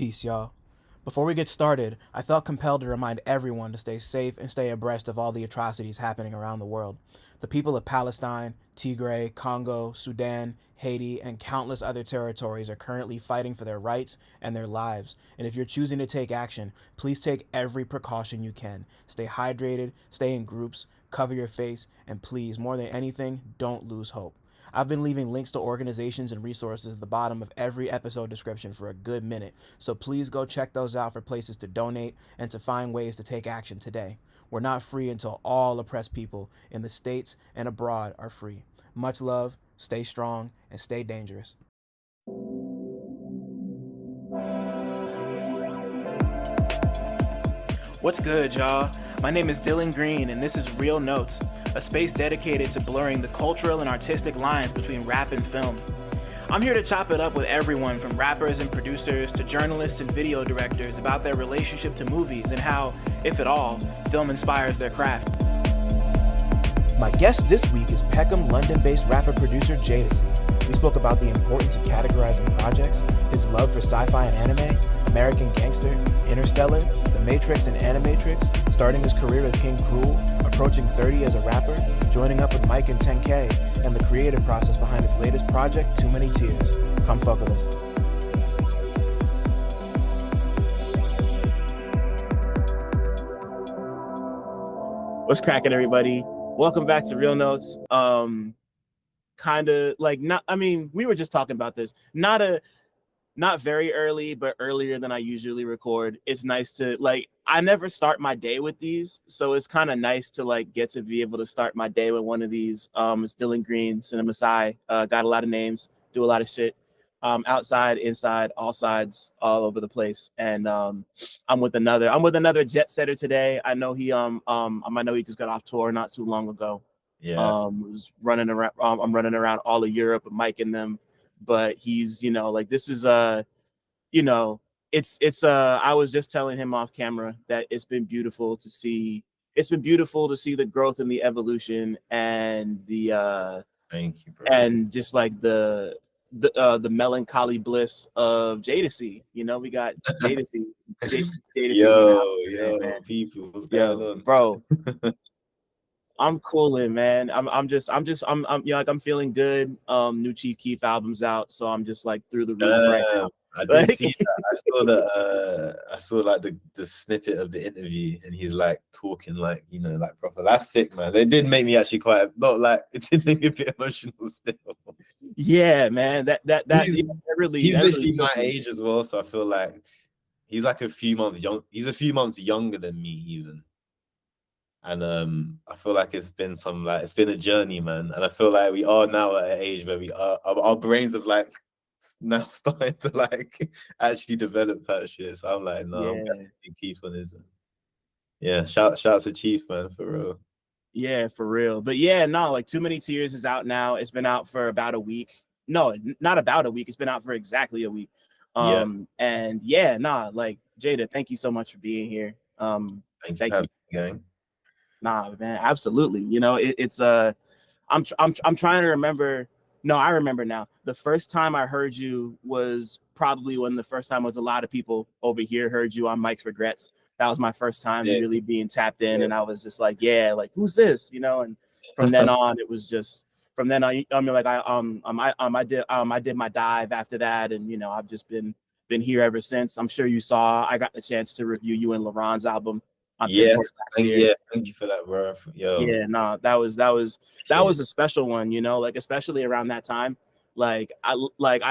Peace, y'all. Before we get started, I felt compelled to remind everyone to stay safe and stay abreast of all the atrocities happening around the world. The people of Palestine, Tigray, Congo, Sudan, Haiti, and countless other territories are currently fighting for their rights and their lives. And if you're choosing to take action, please take every precaution you can. Stay hydrated, stay in groups, cover your face, and please, more than anything, don't lose hope. I've been leaving links to organizations and resources at the bottom of every episode description for a good minute, so please go check those out for places to donate and to find ways to take action today. We're not free until all oppressed people in the States and abroad are free. Much love, stay strong, and stay dangerous. What's good, y'all? My name is Dylan Green, and this is Real Notes, a space dedicated to blurring the cultural and artistic lines between rap and film. I'm here to chop it up with everyone from rappers and producers to journalists and video directors about their relationship to movies and how, if at all, film inspires their craft. My guest this week is Peckham, London-based rapper-producer Jadasea. We spoke about the importance of categorizing projects, his love for sci-fi and anime, American Gangster, Interstellar, The Matrix and Animatrix, starting his career with King Krule, approaching 30 as a rapper, joining up with Mike and 10K, and the creative process behind his latest project, Too Many Tears. Come fuck with us. What's cracking, everybody? Welcome back to Real Notes. Kind of like we were just talking about this. Not very early, but earlier than I usually record. It's nice to I never start my day with these, so it's kind of nice to get to be able to start my day with one of these. It's Dylan Green, CineMasai. Got a lot of names, do a lot of shit. Outside, inside, all sides, all over the place. And I'm with another jet setter today. I know he I know he just got off tour not too long ago. Yeah. Was running around. I'm running around all of Europe and Mike and them. But he's, this is it's I was just telling him off camera that it's been beautiful to see the growth and the evolution and the Thank you, bro. and just the melancholy bliss of Jadasea. We got Jadasea. Jadasea's Yo, man. people, what's going on, bro? I'm cooling, man. I'm feeling good. New Chief Keef album's out, so I'm just through the roof right now. I did see that. I saw the snippet of the interview, and he's talking proper. That's sick, man. It did make me actually it did make me a bit emotional still. Yeah, man. He's literally my age as well, so I feel like he's a few months young. He's a few months younger than me even. And I feel like it's been it's been a journey, man. And I feel like we are now at an age where our brains have now starting to actually develop that shit. So I'm I'm glad to see Keith on his. Yeah, shout to Chief, man, for real. Yeah, for real. But yeah, no, Too Many Tears is out now. It's been out for about a week. No, not about a week. It's been out for exactly a week. And yeah, Jada, thank you so much for being here. Thank you for having. Nah, man, absolutely. I'm trying to remember. No, I remember now. The first time I heard you was probably when the first time was a lot of people over here heard you on Mike's Regrets. That was my first time really being tapped in, and I was just who's this? And from then on, it was just from then on. I did my dive after that, and I've just been here ever since. I'm sure you saw I got the chance to review you and LaRon's album. Yes, thank you for that, bro. Yo. Yeah, no, that was a special one, especially around that time. I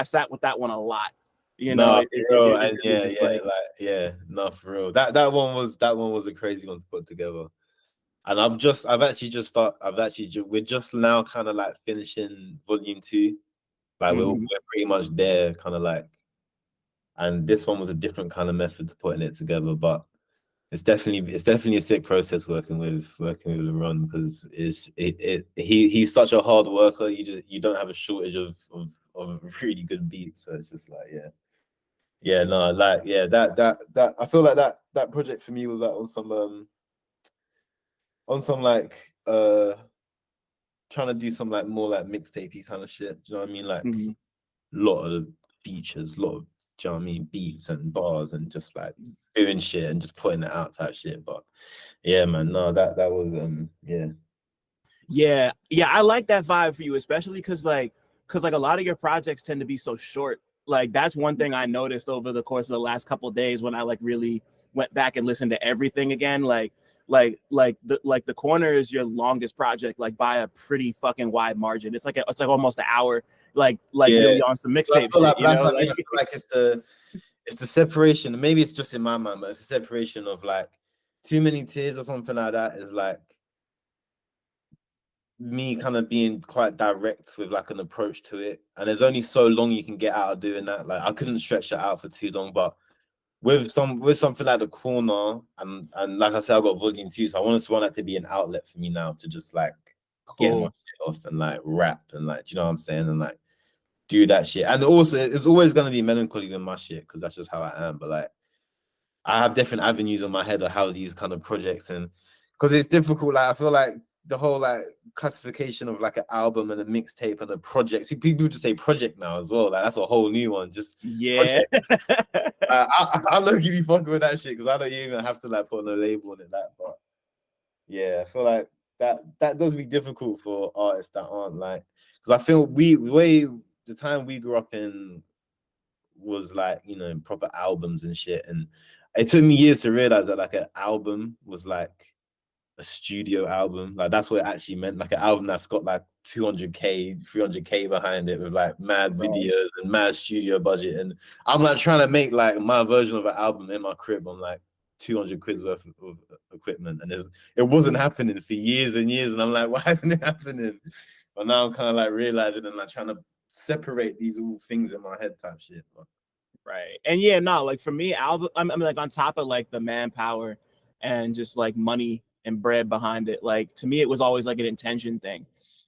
sat with that one a lot. For real. That one was a crazy one to put together. And we're just now kind of finishing volume 2. We're pretty much there, kind of and this one was a different kind of method to putting it together, but it's definitely a sick process working with Ron, because he's such a hard worker. You don't have a shortage of really good beats. So it's just that I feel like that project for me was on some trying to do some more mixtapey kind of shit. Do you know what I mean? Lot of features, lot of you know what I mean, beats and bars and just like doing shit and just putting it out type shit. But yeah, man, no, that was yeah. Yeah, I like that vibe for you, especially because a lot of your projects tend to be so short. Like that's one thing I noticed over the course of the last couple of days when I like really went back and listened to everything again. The corner is your longest project, like by a pretty fucking wide margin. It's like almost an hour, like Yeah. really on some mixtape shit, you know? I feel like it's the separation. Maybe it's just in my mind, but it's a separation of like Too Many Tears or something like that is like me kind of being quite direct with like an approach to it. And there's only so long you can get out of doing that. Like I couldn't stretch it out for too long, but with something like The Corner and like I said, I got volume 2, so I want that to be an outlet for me now to just like get my Cool. shit off and like rap and like, do you know what I'm saying? And like do that shit. And also it's always gonna be melancholy with my shit because that's just how I am. But like I have different avenues in my head of how these kind of projects, and because it's difficult, like I feel like the whole like classification of like an album and a mixtape and a project. See, people just say project now as well. Like that's a whole new one. Just Yeah. I look you be fucking with that shit because I don't even have to like put no label on it. That, but yeah, I feel like that does be difficult for artists that aren't like, because I feel the time we grew up in was like, you know, proper albums and shit, and it took me years to realize that like an album was like a studio album. Like that's what it actually meant. Like an album that's got like 200k, 300k behind it with like mad videos and mad studio budget. And I'm like trying to make like my version of an album in my crib on like 200 quid worth of equipment, and it wasn't happening for years and years. And I'm like, why isn't it happening? But now I'm kind of like realizing and like trying to separate these all things in my head type shit. But Right. And yeah, no, like for me, album, I mean, like on top of like the manpower and just like money and bread behind it, like to me, it was always like an intention thing,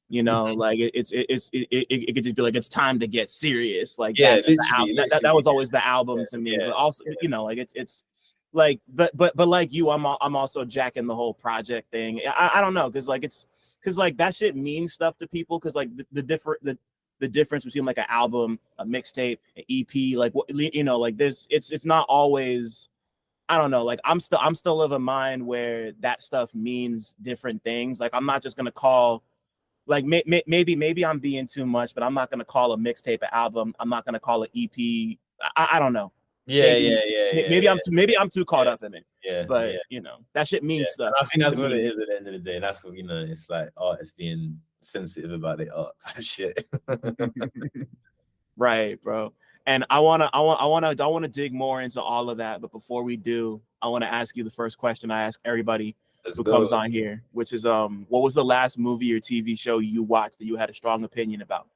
you know, like it could just be like, it's time to get serious. Like yeah, that's the album. That was always the album to me, but also, you know, like it's like, but like you, I'm also jacking the whole project thing. I don't know. Cause like that shit means stuff to people. Cause like the difference between like an album, a mixtape, an EP, like what, you know, like there's it's not always, I don't know, like I'm still of a mind where that stuff means different things. Like I'm not just gonna call like maybe I'm being too much, but I'm not gonna call a mixtape an album. I'm not gonna call it EP. I don't know. Maybe I'm too caught up in it. But you know, that shit means stuff. And I think that's what it is at the end of the day. That's what, you know, it's like artists being sensitive about their art type shit. Right, bro. And I wanna dig more into all of that. But before we do, I want to ask you the first question I ask everybody who comes on here, which is what was the last movie or TV show you watched that you had a strong opinion about?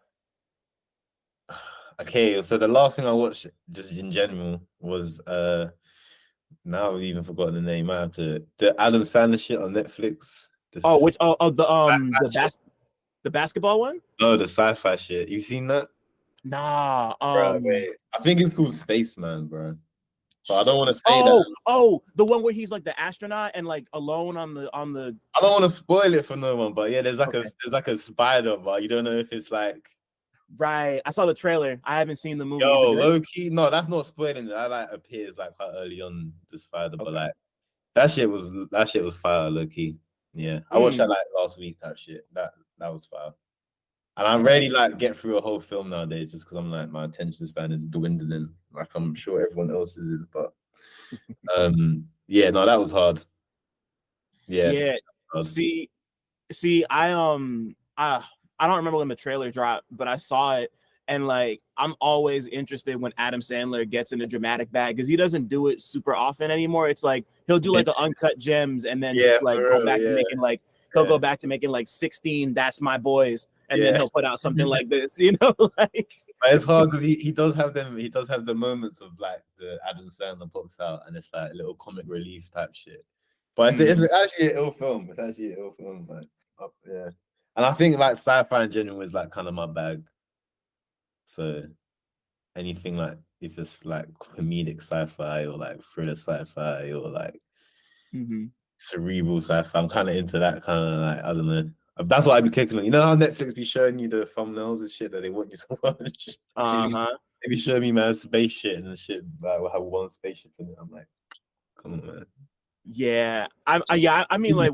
Okay, so the last thing I watched just in general was now I've even forgotten the name. I have to the Adam Sandler shit on Netflix. The basketball one? No, the sci-fi shit. You seen that? Nah. Bro, wait. I think it's called Spaceman, bro. But I don't want to say that. Oh, the one where he's like the astronaut and like alone on the. I don't want to spoil it for no one, but yeah, there's like a spider, but you don't know if it's like. Right, I saw the trailer. I haven't seen the movie. Yo, low key, no, that's not spoiling it. That like appears like quite early on the spider, but like that shit was fire, low key. Yeah, I watched that like last week. That shit, that was fire. And I rarely like get through a whole film nowadays just because I'm like my attention span is dwindling. Like I'm sure everyone else's is, but yeah, no, that was hard. Yeah. Hard. See, I don't remember when the trailer dropped, but I saw it, and like I'm always interested when Adam Sandler gets in a dramatic bag because he doesn't do it super often anymore. It's like he'll do like an Uncut Gems and then just like go back to making like he'll go back to making like 16 That's My Boys, and then he'll put out something like this, you know, like. But it's hard because he does have them. He does have the moments of like the Adam Sandler pops out, and it's like a little comic relief type shit. But it's actually an ill film. It's actually an ill film. Like, yeah. And I think like sci-fi in general is like kind of my bag. So anything like if it's like comedic sci-fi or like thriller sci-fi or like cerebral sci-fi, I'm kind of into that kind of like, I don't know. That's what I'd be clicking on. You know how Netflix be showing you the thumbnails and shit that they want you to watch? They Maybe show me man space shit and shit like we'll have one spaceship in it. I'm like, come on, man. Yeah, I mean, like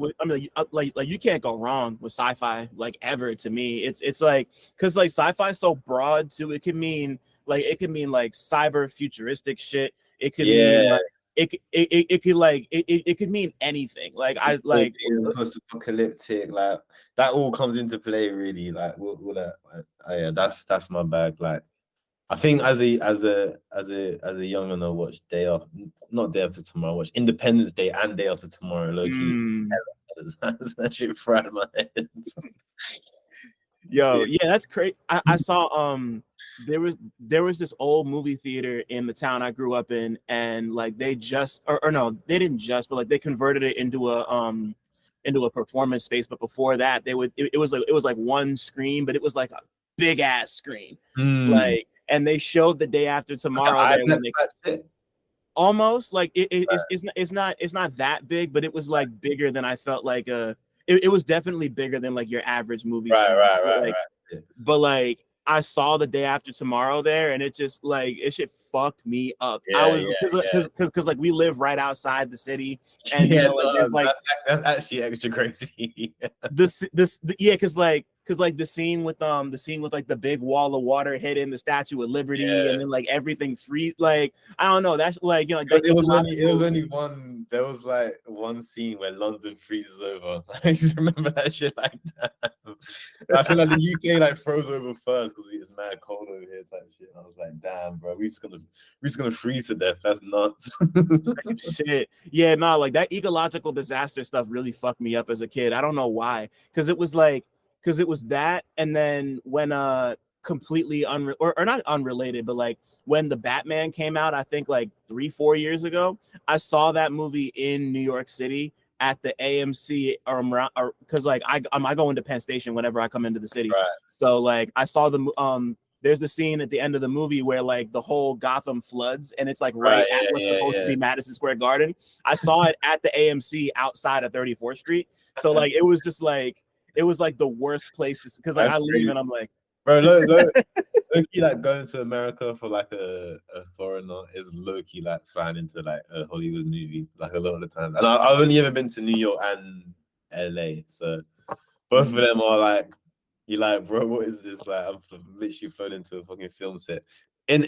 you can't go wrong with sci-fi, like ever. To me, it's like because like sci-fi is so broad too. It could mean like cyber futuristic shit. It could mean Yeah, like it could like it could mean anything. Like I like post-apocalyptic, like that all comes into play really. Like all that, yeah, that's my bag. Like I think as a young I watched Day After, not Day After Tomorrow, I watched Independence Day and Day After Tomorrow. Low key, that shit fried my head. Yo, yeah, that's crazy. I saw there was this old movie theater in the town I grew up in, and like they just or no, they didn't just, but like they converted it into a performance space. But before that, it was like one screen, but it was like a big ass screen. Like, and they showed The Day After Tomorrow there when they almost like it's not that big, but it was like bigger than I felt like it was definitely bigger than like your average movie screen. But like I saw The Day After Tomorrow there, and it just like it shit fucked me up. I was because like we live right outside the city, and you know like there's like that's actually extra crazy. because like the scene with like the big wall of water hitting the Statue of Liberty, and then like everything free, like I don't know, that's like, you know, like it was only one. There was like one scene where London freezes over. I just remember that shit like that. I feel like the UK like froze over first because it's mad cold over here type shit. I was like, damn, bro, we're just gonna freeze to death. That's nuts. Shit. Yeah, no, like that ecological disaster stuff really fucked me up as a kid. I don't know why. Because it was that, and then when completely or not unrelated, but like when the Batman came out, I think like 3-4 years ago, I saw that movie in New York City at the AMC or because like I go into Penn Station whenever I come into the city. Right. So like I saw there's the scene at the end of the movie where like the whole Gotham floods, and it's like right at what's supposed to be Madison Square Garden. I saw it at the AMC outside of 34th Street. So like it was just like it was like the worst place because like I leave and I'm like, bro, low-key like going to America for like a foreigner is low-key like flying into like a Hollywood movie like a lot of the time. And I've only ever been to New York and LA, so both of them are like, you're like, bro, what is this? Like, I'm literally flown into a fucking film set. In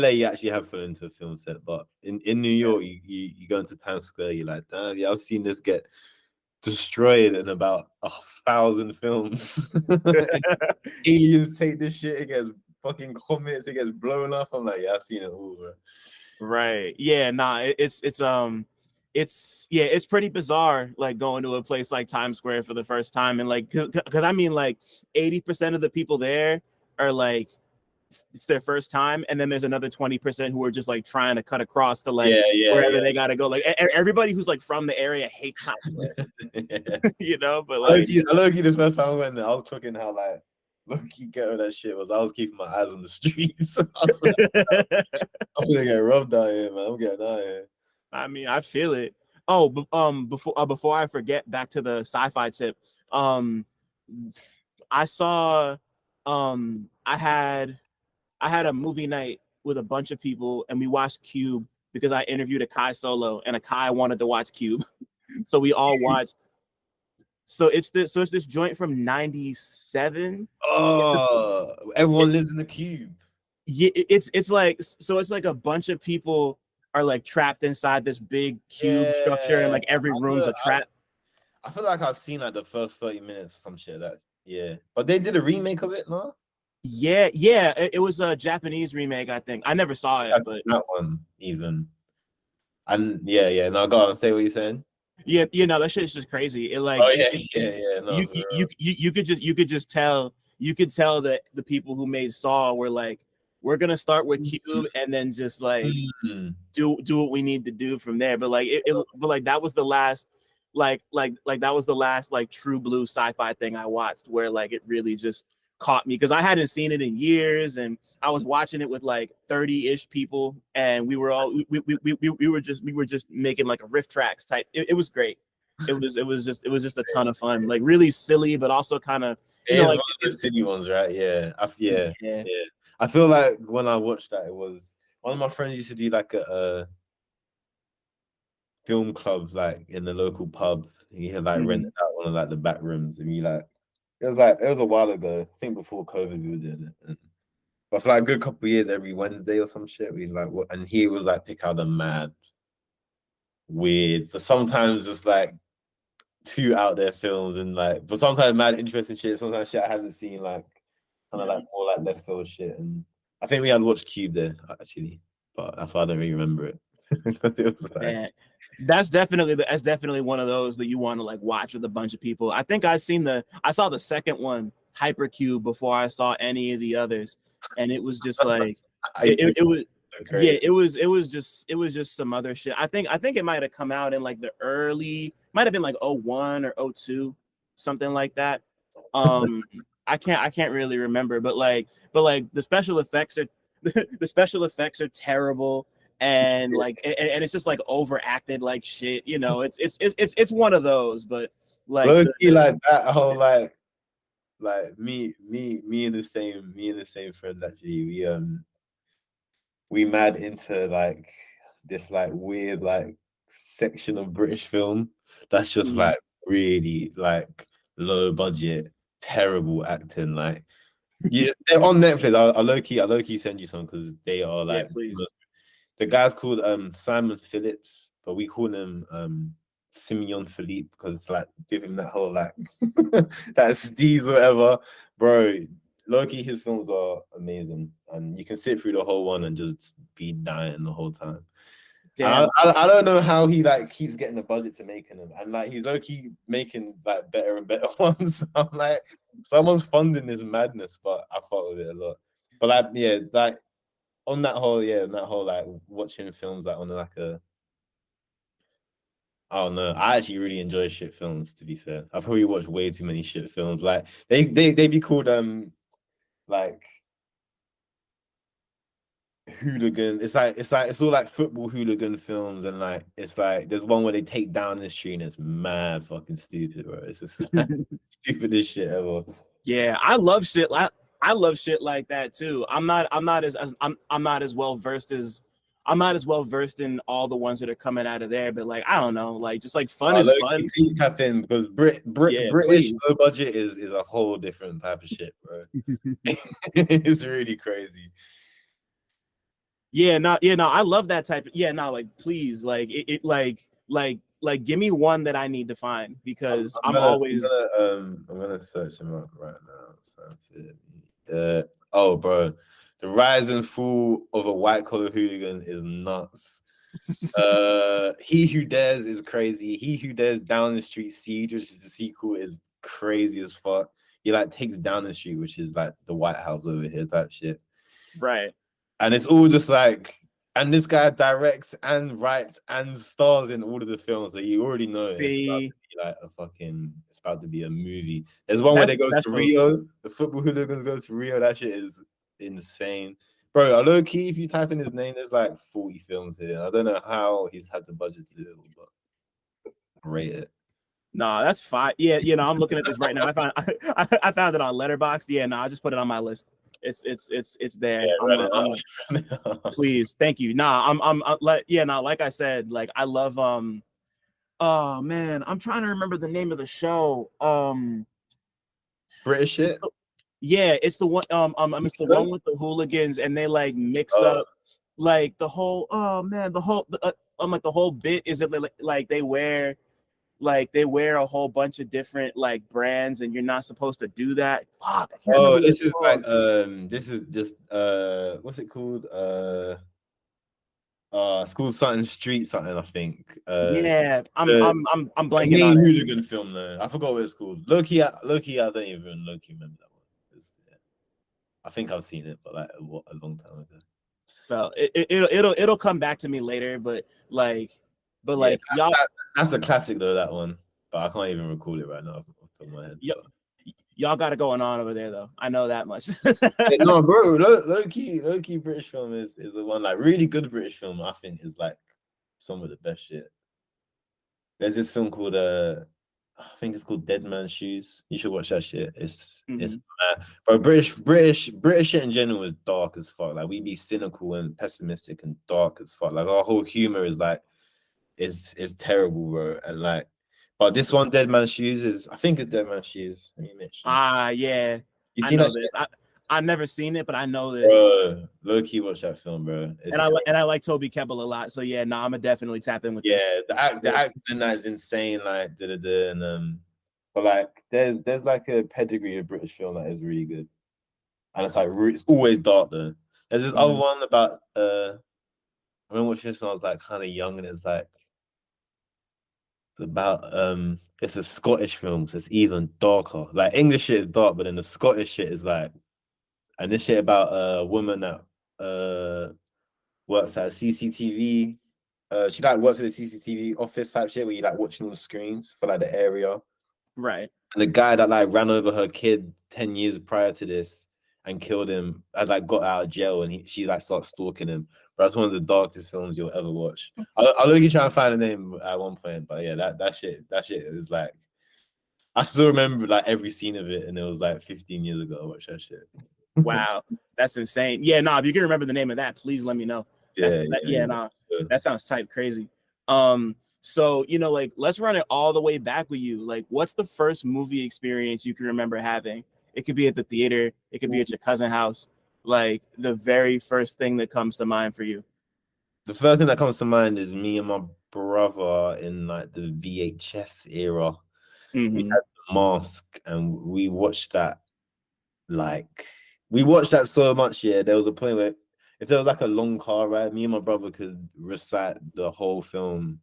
LA, you actually have flown into a film set, but in New York, you go into Times Square, you're like, damn, yeah, I've seen this get destroyed in about 1,000 films. Aliens take this shit, it gets fucking comets, it gets blown up. I'm like, yeah, I've seen it all, bro. Right. Yeah, nah, it's pretty bizarre like going to a place like Times Square for the first time, and like because I mean like 80% of the people there are like it's their first time, and then there's another 20% who are just like trying to cut across to like wherever they gotta go. Like everybody who's like from the area hates Times Square. You know, but like low-key the first time I went there, I was cooking how like low-key ghetto that shit was. I was keeping my eyes on the streets. I was like, I'm gonna get robbed out here, man. I'm getting out here. I mean, I feel it. Oh, before I forget, back to the sci-fi tip. I saw, I had a movie night with a bunch of people, and we watched Cube because I interviewed Akai Solo, and Akai wanted to watch Cube, so we all watched. So it's this joint from '97. Oh, everyone lives in the cube. Yeah, it's like a bunch of people are like trapped inside this big cube structure, and like every room's a trap. I feel like I've seen like the first 30 minutes or some shit like that. Yeah, but they did a remake of it, no? Yeah, it was a Japanese remake, I think. I never saw it, but that one even. And yeah. No, go on, say what you're saying. Yeah, you know that shit's just crazy. It like no, you could just tell that the people who made Saw were like, we're gonna start with Cube and then just like do what we need to do from there. But like but like that was the last like that was the last like true blue sci-fi thing I watched where like it really just caught me because I hadn't seen it in years, and I was watching it with like 30-ish people, and we were all we were just making like a riff tracks type. It was great. It was just a ton of fun, like really silly, but also kind of, you know, like the silly ones, right? Yeah. I feel like when I watched that, it was one of my friends used to do like a film club like in the local pub. He had like Mhm. rented out one of like the back rooms, and he like it was a while ago. I think before COVID we did it. But for like a good couple of years, every Wednesday or some shit, we like what, and he was like pick out the mad weird. So sometimes just like two out there films and like, but sometimes mad interesting shit. Sometimes shit I haven't seen, like kind of Yeah. like more like left field shit. And I think we had watched Cube there actually, but that's why I don't really remember it. It was like, Man, that's definitely one of those that you want to like watch with a bunch of people. I think I saw the second one, Hypercube, before I saw any of the others, and it was just like it was so yeah, crazy. it was just some other shit. I think it might have come out in like the early, might have been like '01 or '02, something like that. Um I can't really remember, but like the special effects are the special effects are terrible, and like and it's just like overacted like shit. It's one of those, but like Low the, key, like that whole like me and the same friend actually. We mad into like this like weird like section of British film that's just the like really like low budget, terrible acting. Like yeah, they're on Netflix. I low key send you some because they are yeah, like please. the guy's called Simon Phillips, but we call him Simeon Philippe because like give him that whole like that Steve whatever, bro. Loki, his films are amazing, and you can sit through the whole one and just be dying the whole time. And Damn. I don't know how he like keeps getting the budget to making them, and like he's Loki making like better and better ones. I'm like, someone's funding this madness, but I thought of it a lot. But like, yeah, like on that whole like watching films like on like a I don't know. I actually really enjoy shit films. To be fair, I probably watch way too many shit films. Like they be called like hooligan. It's all like football hooligan films, and like it's like there's one where they take down the street and it's mad fucking stupid, bro. It's just like, stupidest shit ever. Yeah, I love shit like that too. I'm not as well versed as I'm not as well versed in all the ones that are coming out of there, but like I don't know, like just like fun is Low key, fun. please tap in because Yeah, British please. low budget is a whole different type of shit, bro. It's really crazy. Yeah, no, I love that type of, yeah, no, like please, like like give me one that I need to find because I'm always I'm gonna search him up right now. Oh, bro, the rise and fall of a white collar hooligan is nuts. He Who Dares is crazy. He Who Dares Down the Street Siege, which is the sequel, is crazy as fuck. He like takes down the street, which is like the White House over here type shit. right. And it's all just like, and this guy directs and writes and stars in all of the films, so you already know it's about See, to be like a fucking, it's about to be a movie. There's one where they that's go to special. Rio, the football hooligans go to Rio. That shit is insane, bro. Low key, if you type in his name, there's like 40 films here. I don't know how he's had the budget to do it, but I rate it. No, that's fine. Yeah, I'm looking at this right now. I found it on Letterboxd. Yeah, no, I just put it on my list. It's there. Yeah, I'm run a, it I'm a, up. please, thank you. Nah, like, yeah, no, like I said, like I love oh man, I'm trying to remember the name of the show. British It's shit. the, yeah, it's the one it's the one with the hooligans, and they like mix Oh, up like the whole, oh man, like the whole bit is it like they wear a whole bunch of different like brands, and you're not supposed to do that. Fuck, I can't remember oh, what this it's is like called. this is just what's it called? It's called something Street something, I think. Yeah, I'm The I'm I'm I'm blanking on main it. hooligan film though. I forgot what it's called. Loki, I don't even Loki remember that one. Yeah, I think I've seen it, but like a long time ago. Felt it'll come back to me later, but Yeah, like y'all that's a classic though, that one. But I can't even recall it right now off the top of my head. y- But y'all got it going on over there though. I know that much. yeah, no, bro, low key British film is the one like really good British film. I think is like some of the best shit. There's this film called I think it's called Dead Man's Shoes. You should watch that shit. It's Hmm. mad. But British shit in general is dark as fuck. Like we be cynical and pessimistic and dark as fuck. Like our whole humor is like is terrible, bro. And like, but this one, Dead Man's Shoes, is I think it's Dead Man's Shoes. Let me mention. Yeah, You I seen know that shit, this. I've never seen it, but I know this, bro? Low key, watch that film, bro. and It's I like Toby Kebbell a lot. So yeah, no, I'm gonna definitely tap in with this. yeah, the acting in that is insane. Like da da da, and but like there's like a pedigree of British film that is really good, and it's like it's always dark though. There's this other Mhm. one about I remember watching this when I was like kind of young, and it's like about it's a Scottish film, so it's even darker. Like English shit is dark, but then the Scottish shit is like, and this shit about a woman that works at CCTV. She like works at a CCTV office type shit where you like watching all the screens for like the area. Right. And the guy that like ran over her kid 10 years prior to this and killed him had like got out of jail, and she like starts stalking him. But that's one of the darkest films you'll ever watch. I'll look try and find a name at one point, but yeah, that shit is like I still remember like every scene of it, and it was like 15 years ago I watched that shit. Wow, that's insane. Yeah, no, if you can remember the name of that, please let me know. Yeah, Yeah, no, that sounds type crazy. So like let's run it all the way back with you. Like, what's the first movie experience you can remember having? It could be at the theater, it could be at your cousin's house. Like the very first thing that comes to mind for you. The first thing that comes to mind is me and my brother in like the VHS era. We Mm-hmm. had The Mask, and like we watched that so much. Yeah, there was a point where if there was like a long car ride, me and my brother could recite the whole film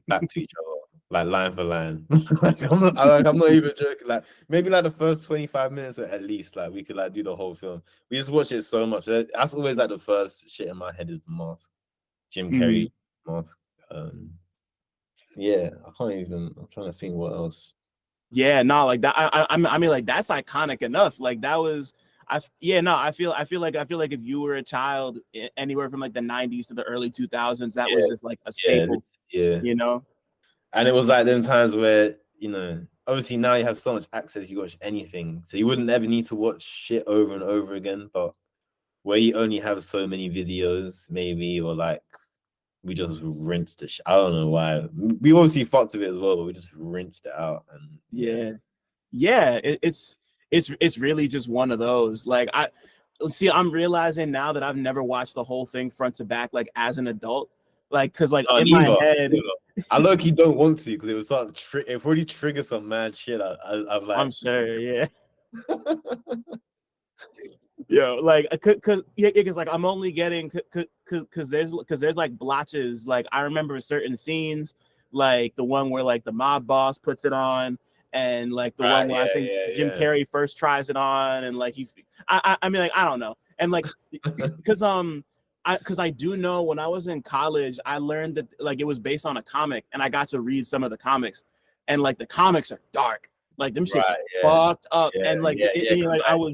back to each other, like line for line. I'm not even joking. Like maybe like the first 25 minutes at least, like we could like do the whole film. We just watch it so much. That's always like the first shit in my head is The Mask. Jim Mm-hmm. Carrey Mask. Um, yeah, I can't even. I'm trying to think what else. Yeah, no, like that. I mean, like that's iconic enough. Like that was. Yeah, no, I feel like if you were a child anywhere from like the 90s to the early 2000s, that was Yeah, just like a yeah, staple, yeah. you know? And it was like them times where obviously now you have so much access, you watch anything, so you wouldn't ever need to watch shit over and over again. But where you only have so many videos, maybe, or like we just rinsed the shit. I don't know why. We obviously fucked with it as well, but we just rinsed it out, and yeah. Yeah. Yeah, it's really just one of those. Like I see, I'm realizing now that I've never watched the whole thing front to back, like as an adult. Like, cause like No, in my neither. head, Neither. I low key don't want to because it was sort of it already triggered some mad shit. I'm I'm like, sure, yeah. Yo, like, cause yeah, cause like I'm only getting cause there's like blotches. Like I remember certain scenes, like the one where like the mob boss puts it on, and like the right, one where I yeah, think yeah, Jim yeah. Carrey first tries it on, and like I mean like I don't know, and like cause I do know when I was in college I learned that like it was based on a comic, and I got to read some of the comics, and like the comics are dark, like them shits Right, are yeah, fucked up, yeah, and like yeah, yeah. Because like like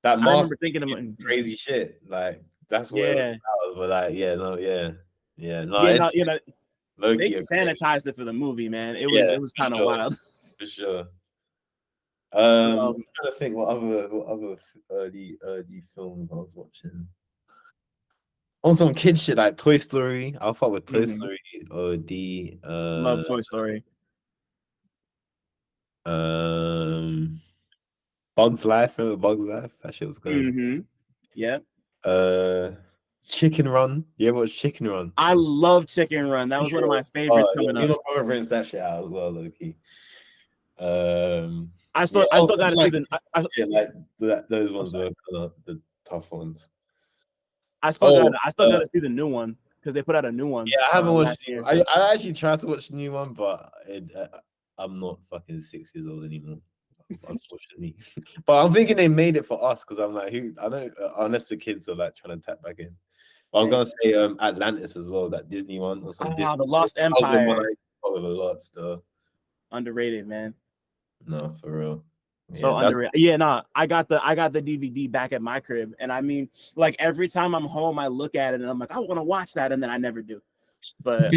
that I remember mask thinking did about crazy shit. Like that's what it was yeah, about. But like, yeah, no, yeah, yeah, no, yeah, it's no, low they key agree. sanitized it for the movie, man. Yeah, It was for kind of sure, wild. for sure. I'm Um, trying to think what other early films I was watching. On some kid shit like Toy Story. I'll fuck with Toy mhm. Story or the Love Toy Story. um Bugs Life. Remember Bugs Life? That shit was good. Yeah, Uh, Chicken Run. You ever watch Chicken Run? I love Chicken Run. That was one of my favorites Yeah, coming me and up. my brother rinsed that shit out as well, low key. Yeah, I still got to see like the shit, like those I'm ones sorry. were kind of the tough ones. I Oh, still got to see the new one because they put out a new one yeah, I haven't watched. last year. I actually tried to watch the new one, but I'm not fucking 6 years old anymore, unfortunately. But I'm thinking they made it for us because I'm like, who? I don't unless the kids are like trying to tap back in. But I was Hey. gonna say Atlantis as well, that Disney one or some Disney. Ah, the Lost I was on Empire, mine with a lot still. underrated, man. No, for real. Yeah, So underrated. Yeah, nah, I got the DVD back at my crib, and I mean, like every time I'm home, I look at it and I'm like, I want to watch that, and then I never do. but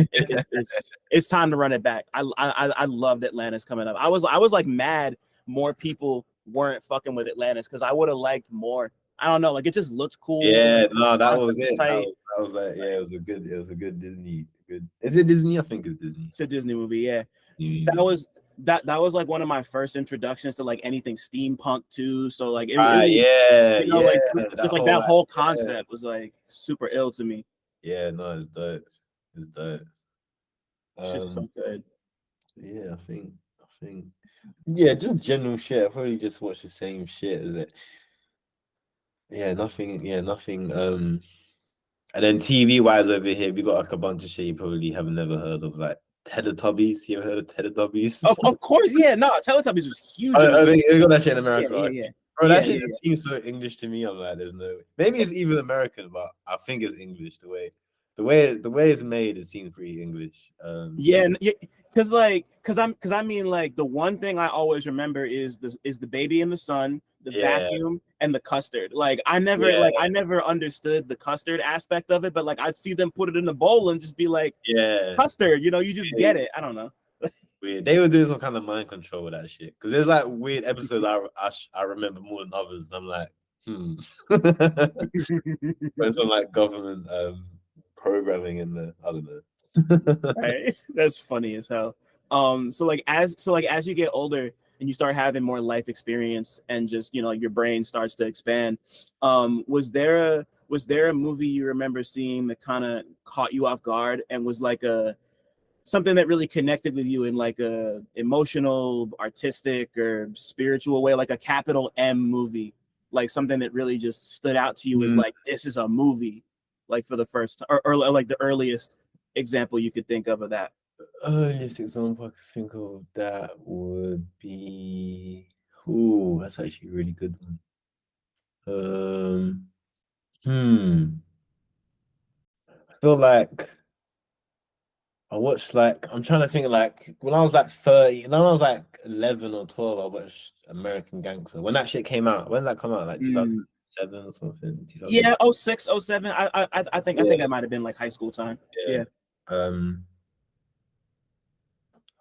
it's time to run it back. I loved Atlantis coming up. I was like mad more people weren't fucking with Atlantis because I would have liked more. I don't know, like it just looked cool. Yeah, Like no, the that concept was was it. tight. That was like, yeah, it was a good Disney. Good, is it Disney? I think it's Disney. It's a Disney movie, yeah. That Movie. was that was like one of my first introductions to like anything steampunk too. So like it Ah, was, yeah, you know, yeah, like that just like whole that like, whole yeah, concept was like super ill to me. yeah, no, it's dope. It's dope. It's just Um, so good. yeah, I think, yeah, just general shit. I probably just watched the same shit as it. Yeah, nothing. Yeah, nothing. And then TV wise over here, we got like a bunch of shit you probably have never heard of, like Teletubbies. You ever heard of Teletubbies? Of course, yeah. No, Teletubbies was huge in the I States. think you got that shit in Yeah, America, yeah, right? yeah, Bro, that yeah, shit yeah, just seems so English to me. I'm like, there's no way. Maybe it's even American, but I think it's English. The way it's made, it seems pretty English. yeah. Yeah, because I mean, like the one thing I always remember is the baby in the sun, the Yeah, vacuum, and the custard. yeah, I never understood the custard aspect of it, but like I'd see them put it in the bowl and just be like yeah. custard. You know, you just get it. I don't know. Weird. They were doing some kind of mind control with that shit because there's like weird episodes I remember more than others. And I'm like, when some like government programming in there. I don't know. Right? That's funny as hell. So like as you get older and you start having more life experience and just like your brain starts to expand, was there a movie you remember seeing that kind of caught you off guard and was like a something that really connected with you in like a emotional, artistic, or spiritual way, like a capital M movie, like something that really just stood out to you as Mm, like this is a movie, like for the first time, or like the earliest example you could think of that. earliest example I could think of that would be, oh, that's actually a really good one. Um, hmm. I feel like I watched like I'm trying to think like when I was like 30, and then I was like 11 or 12, I watched American Gangster. When that shit came out, when did that come out? Like Mm. 2007 or something? 2000. Yeah, 06, 07. I Yeah, think that might have been like high school time. yeah. Yeah.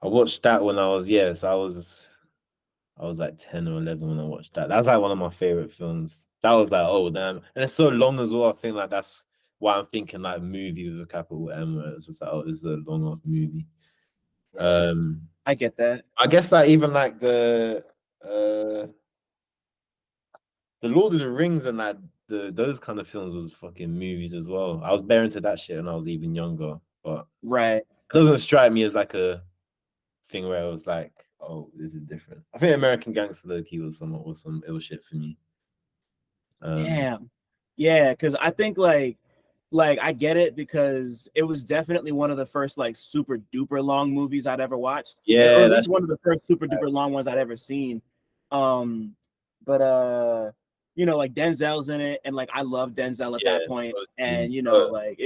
I watched that when I was yes, I was like 10 or 11 when I watched that. That's like one of my favorite films. That was like, oh damn. And it's so long as well. I think like that's why I'm thinking like movie with a capital M, where it's just like, oh, this is a long ass movie. Right. Um I get that. I guess like even like the Lord of the Rings and like those kind of films was fucking movies as well. I was bare into that shit when I was even younger, but Right. it doesn't strike me as like a thing where I was like, oh, this is different. I think American Gangster low key was some ill shit for me. Um, Damn. Yeah, because I think like I get it because it was definitely one of the first like super duper long movies I'd ever watched, or yeah, at that's least one of the first super duper long ones I'd ever seen. Um, but like Denzel's in it, and like I love Denzel at yeah, that point, those two. and like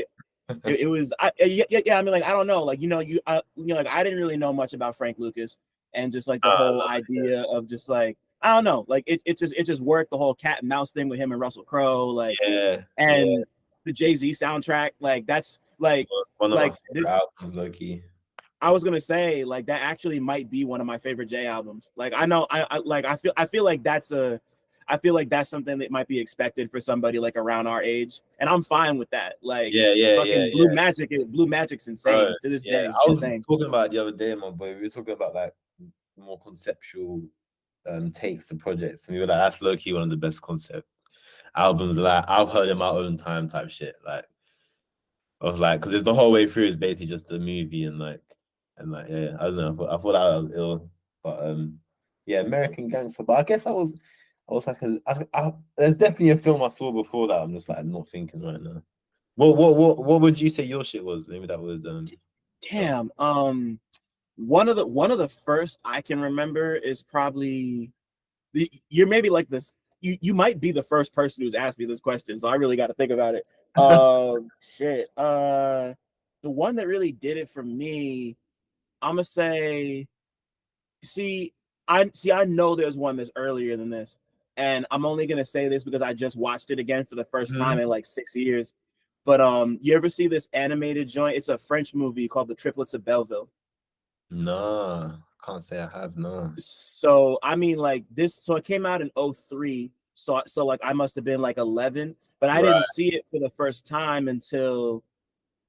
it was yeah. I mean, like I don't know, like like I didn't really know much about Frank Lucas, and just like the whole No, idea of just like I don't know, like it just worked the whole cat and mouse thing with him and Russell Crowe, like yeah, yeah. and the Jay-Z soundtrack, like that's One of my like favorite this. albums, low key. I was gonna say like that actually might be one of my favorite Jay albums. Like I know I feel like I feel like that's something that might be expected for somebody like around our age, and I'm fine with that. Like Yeah, yeah, yeah, fucking yeah, Blue Magic's bro. insane to this Yeah, day. I was Insane. talking about it the other day, my boy. We were talking about like more conceptual takes to projects, and we were like, that's low key one of the best concept albums like I've heard in my own time type shit. Like of like because it's the whole way through is basically just the movie and like yeah, I don't know. I thought that was ill, but yeah, American Gangster. But I guess I was like there's definitely a film I saw before that I'm just like not thinking right now. What would you say your shit was? Maybe that was that Damn. One of the first I can remember is probably you're maybe like this. You might be the first person who's asked me this question, so I really got to think about it. Shit. The one that really did it for me, I'm gonna say. I know there's one that's earlier than this, and I'm only gonna say this because I just watched it again for the first time Mhm. in like 6 years. But you ever see this animated joint? It's a French movie called The Triplets of Belleville. No, can't say I have. No. So I mean, like this. So it came out in '03. So like I must have been like 11, but I didn't Right. see it for the first time until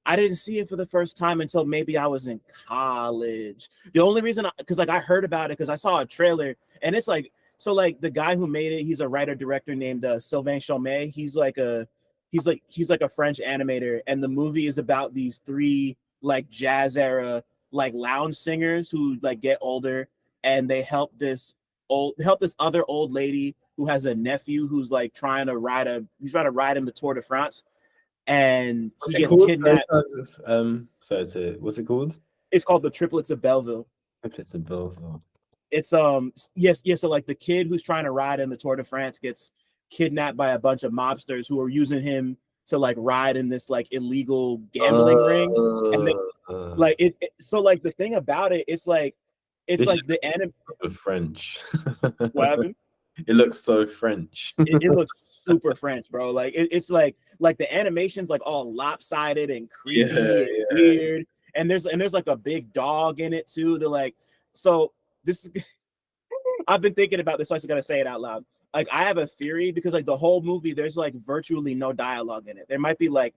I didn't see it for the first time until maybe I was in college. The only reason, because like I heard about it because I saw a trailer, and it's like, so like the guy who made it, he's a writer director named Sylvain Chomet. He's like a French animator, and the movie is about these three like jazz era like lounge singers who like get older, and help this other old lady who has a nephew who's like he's trying to ride him the Tour de France, and he What's it gets called? kidnapped. What's it called? It's called The Triplets of Belleville. It's a bill. It's yes. So like the kid who's trying to ride in the Tour de France gets kidnapped by a bunch of mobsters who are using him to like ride in this like illegal gambling ring, and they like so like the thing about it, it's This like shit the anime. looks French. What happened? It looks so French. It looks super French, bro. Like it's like the animation's like all lopsided and creepy and Yeah. weird. And there's like a big dog in it too. They're like, so this I've been thinking about this, so I just gotta say it out loud. Like I have a theory because like the whole movie, there's like virtually no dialogue in it. There might be like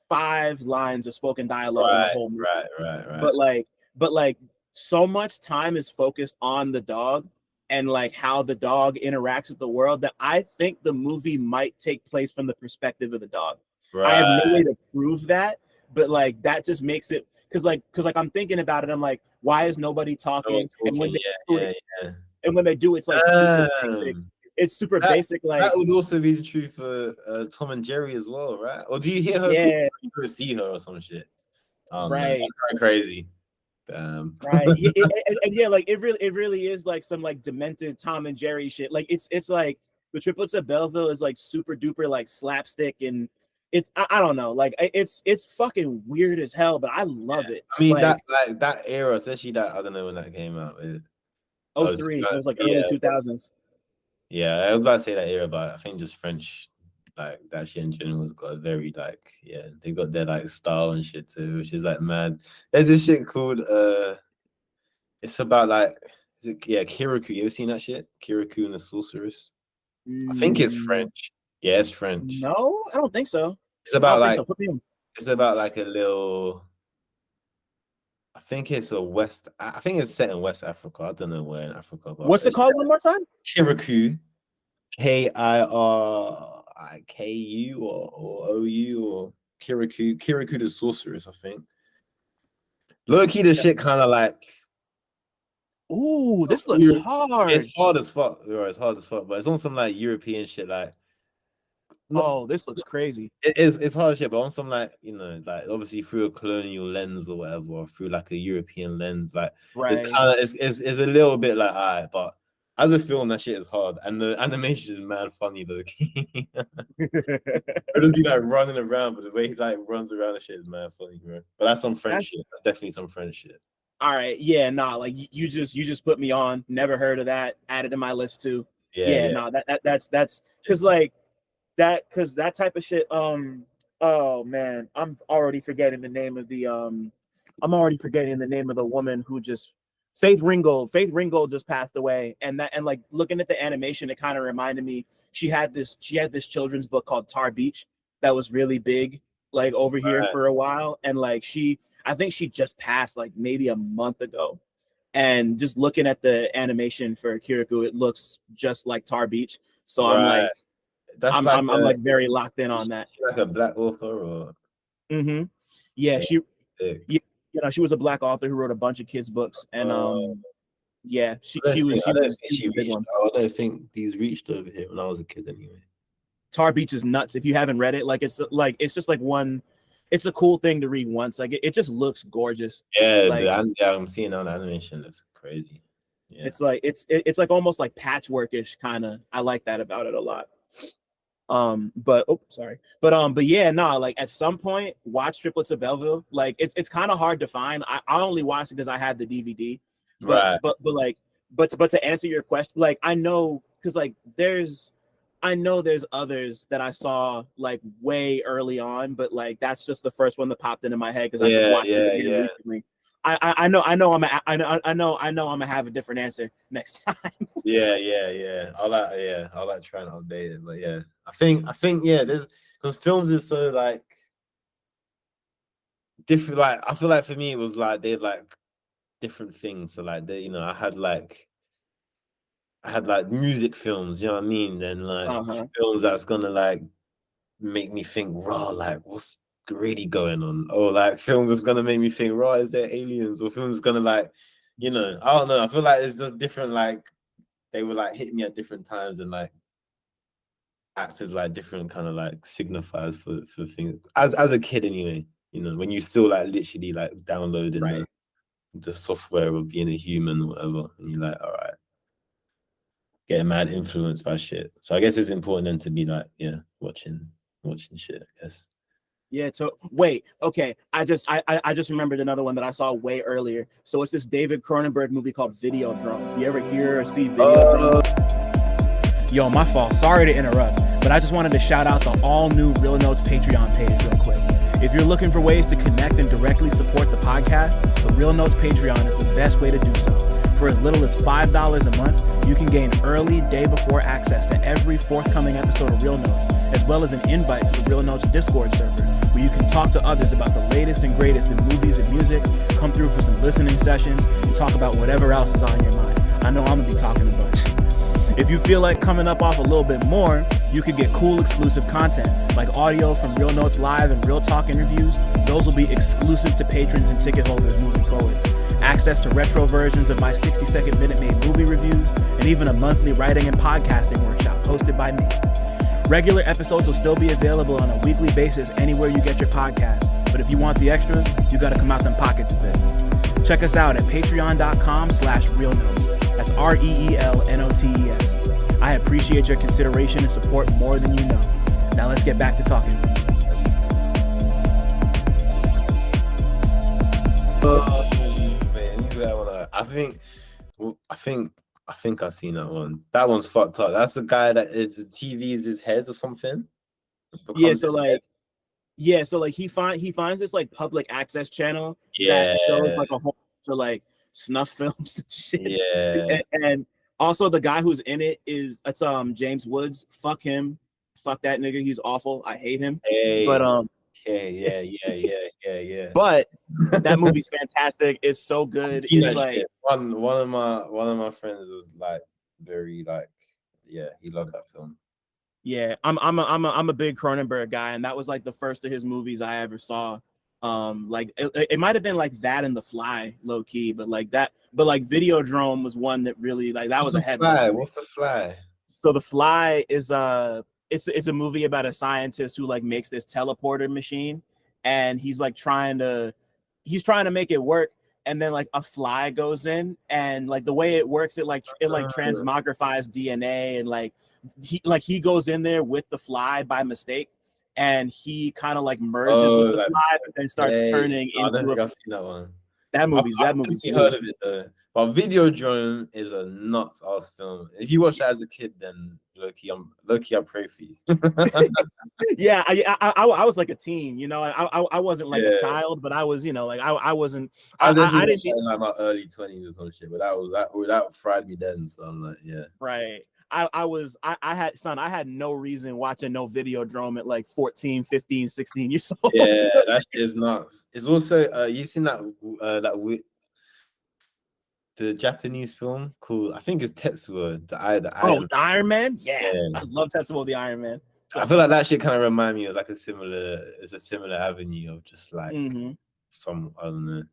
5 lines of spoken dialogue in the Right, whole movie. right. But like so much time is focused on the dog and like how the dog interacts with the world that I think the movie might take place from the perspective of the dog. I have no way Right. to prove that, but like that just makes it because I'm thinking about it. I'm like, why is nobody No one talking? And when talking. they do Yeah, it, yeah. and when they do, it's like super basic. Damn. It's super That basic, like that would also be the truth for Tom and Jerry as well, right? Or do you hear her talk? yeah, You go see her or some shit. I don't know. That's right. kind of crazy. Damn. Right. And yeah, like it really is like some like demented Tom and Jerry shit. Like it's like the Triplets of Belleville is like super duper like slapstick, and I don't know, like it's fucking weird as hell, but I love it. I mean Like that era, especially that I don't know when that came out. oh three, it was like early 2000s. Yeah, I was about to say that era, but I think just French, like that shit in general, has got a very like, yeah, they got their like style and shit too, which is like mad. There's this shit called it's about like, Kirikou. You ever seen that shit? Kirikou and the Sorceress. I think it's Mm, French. Yeah, it's French. no, I don't think so. It's I about don't think like so. Put me in. it's about like a little. I think it's a West. I think it's set in West Africa. I don't know where in Africa, but What's it it's called one more time? Kirikou. Kiriku or OU or Kirikou the Sorceress, I think. Low key, the shit kind of like Ooh, this looks it's hard. hard as fuck, bro. It's hard as fuck, but it's on some like European shit. Like, not Oh, this looks crazy. it's hard as shit, but on some like like obviously through a colonial lens or whatever, or through like a European lens. Like, it's Right. kind of it's a little bit like alright, but as a film, that shit is hard, and the animation is mad funny though. It doesn't be like running around, but the way he like runs around and shit is mad funny, bro. But that's some French That's shit. That's definitely some French shit. all right. Yeah, nah, like you just put me on. Never heard of that. Added to my list too. Yeah, Yeah, yeah. no, that's because that type of shit. Oh man, I'm already forgetting the name of the woman who just Faith Ringgold. Faith Ringgold just passed away, and like looking at the animation, it kind of reminded me. She had this children's book called Tar Beach that was really big, like over here Right, for a while, and like I think she just passed like maybe a month ago. And just looking at the animation for Kirikou, it looks just like Tar Beach. So I'm right. like, That's I'm like I'm, I'm like very locked in on that. like a black author or hmm Yeah, yeah, sick. yeah, she was a black author who wrote a bunch of kids books, and Uh, yeah, she was I don't think she was she a big reached. one. I don't think these reached over here when I was a kid anyway. Tar Beach is nuts. If you haven't read it, it's just like one. It's a cool thing to read once. Like it just looks gorgeous. Yeah, Like I'm seeing now the animation looks crazy. Yeah. it's like almost like patchworkish kind of. I like that about it a lot. But oh, sorry. But yeah, nah, like at some point, watch Triplets of Belleville. Like it's kind of hard to find. I only watched it because I had the DVD. But Right. but but like but to answer your question, like I know because like there's I know there's others that I saw like way early on, but like that's just the first one that popped into my head because I just Yeah, watched it yeah, again yeah. recently. I know I'm gonna have a different answer next time. Yeah. I like trying to update it, but yeah, I think yeah, there's because films is so like different. Like I feel like for me it was like they like different things. So like they, I had like music films, you know what I mean? Then like Uh-huh. films that's gonna like make me think raw, like what's really going on? Or like films that's gonna make me think raw, is there aliens? Or films that's gonna like, I don't know. I feel like it's just different, like they would like hit me at different times and like act as like different kind of like signifiers for things. As a kid anyway, when you still like literally like downloading Right. the software of being a human or whatever, and you're like, all right, getting mad influenced by shit. So I guess it's important then to be like, yeah, watching shit, I guess. Yeah, so wait, okay. I just remembered another one that I saw way earlier. So it's this David Cronenberg movie called Videodrome. You ever hear or see Videodrome? Yo, my fault. Sorry to interrupt, but I just wanted to shout out the all-new Real Notes Patreon page real quick. If you're looking for ways to connect and directly support the podcast, the Real Notes Patreon is the best way to do so. For as little as $5 a month, you can gain early day-before access to every forthcoming episode of Real Notes, as well as an invite to the Real Notes Discord server, where you can talk to others about the latest and greatest in movies and music, come through for some listening sessions, and talk about whatever else is on your mind. I know I'm going to be talking a bunch. If you feel like coming up off a little bit more, you could get cool exclusive content, like audio from Real Notes Live and Real Talk interviews. Those will be exclusive to patrons and ticket holders moving forward. Access to retro versions of my 60-second Minute Maid movie reviews, and even a monthly writing and podcasting workshop hosted by me. Regular episodes will still be available on a weekly basis anywhere you get your podcasts, but if you want the extras, you gotta come out them pockets a bit. Check us out at patreon.com/realnotes. That's REELNOTES. I appreciate your consideration and support more than you know. Now let's get back to talking. Man, that one, I think I've seen that one. That one's fucked up. That's the guy that the TV is his head or something. So he finds this like public access channel Yeah, that shows like a whole bunch of like snuff films and shit. yeah. And also the guy who's in it's James Woods. Fuck him. Fuck that nigga. He's awful. I hate him. Hey, But yeah. But that movie's fantastic. It's so good. It's like shit. One of my friends was like very like, yeah, he loved that film. Yeah, I'm a big Cronenberg guy, and that was like the first of his movies I ever saw. Like it might have been like that and The Fly, low key, but like Videodrome was one that really like that was a headline. What's The Fly? So The Fly is it's a movie about a scientist who like makes this teleporter machine, and he's trying to make it work, and then like a fly goes in, and like the way it works, it transmogrifies DNA, and he goes in there with the fly by mistake, and he kind of like merges with the fly, but then starts turning into I don't think I've seen that one. That movie's heard of it though. But Videodrome is a nuts ass film. If you watch that as a kid, then I pray for you. Yeah, I was like a teen, I wasn't like a child, but I was, like I wasn't. I didn't in like my early 20s or some shit, but that fried me then. So I'm like, yeah, right. I had no reason watching no Videodrome at like 14, 15, 16 years old. Yeah, that shit is nuts. It's also you seen that the Japanese film called, I think it's Tetsuo, the Iron Man? Yeah. I love Tetsuo the Iron Man. So I feel like that shit kind of remind me of like a similar avenue of just like some, I don't know.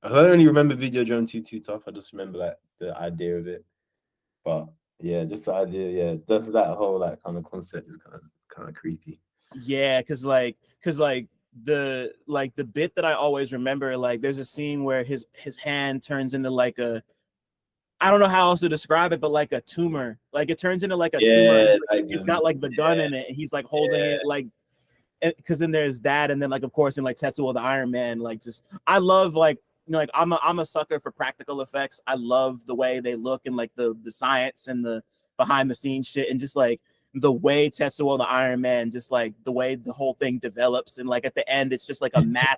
I don't really remember Videodrome too tough. I just remember like the idea of it. But yeah, just the idea, that whole like kind of concept is kind of creepy. Yeah, because the bit that I always remember, like there's a scene where his hand turns into like I don't know how else to describe it, but like a tumor. Like it turns into like a tumor. It's got like the gun in it. And he's like holding it, like, because then there's that, and then like of course in like Tetsuo the Iron Man, like just I love like I'm a sucker for practical effects. I love the way they look and like the science and the behind the scenes shit, and just like the way Tetsuo the Iron Man, just like the way the whole thing develops, and like at the end, it's just like a mass.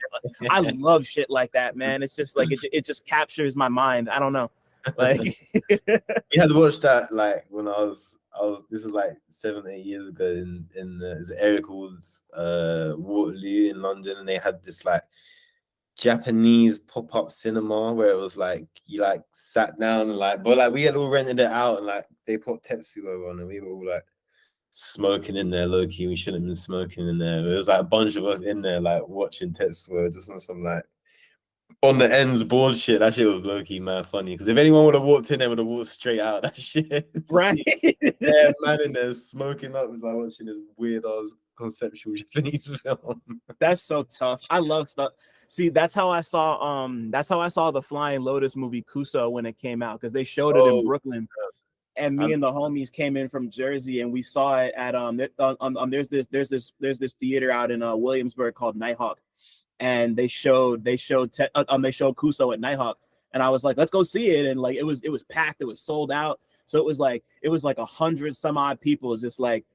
I love shit like that, man. It's just like it just captures my mind. I don't know, like You had watched that like when I was this is like 7, 8 years ago in there's an area called Waterloo in London, and they had this like Japanese pop-up cinema where it was like you like sat down and like, but like we had all rented it out, and like they put Tetsuo on, and we were all like smoking in there low key. We shouldn't have been smoking in there. There was like a bunch of us in there like watching Tetsuo just on some like on the ends board shit. That shit was low key mad funny, because if anyone would have walked in, they would have walked straight out. That shit, right? Yeah, man, in there smoking up, like watching this weird ass conceptual Japanese film. That's so tough. I love stuff. See, that's how I saw the Flying Lotus movie Kuso when it came out, because they showed it in Oh, Brooklyn, and me and the homies came in from Jersey, and we saw it at there's this theater out in Williamsburg called Nighthawk, and they showed Kuso at Nighthawk, and I was like, let's go see it, and like it was packed, it was sold out, so it was like 100 some odd people, just like,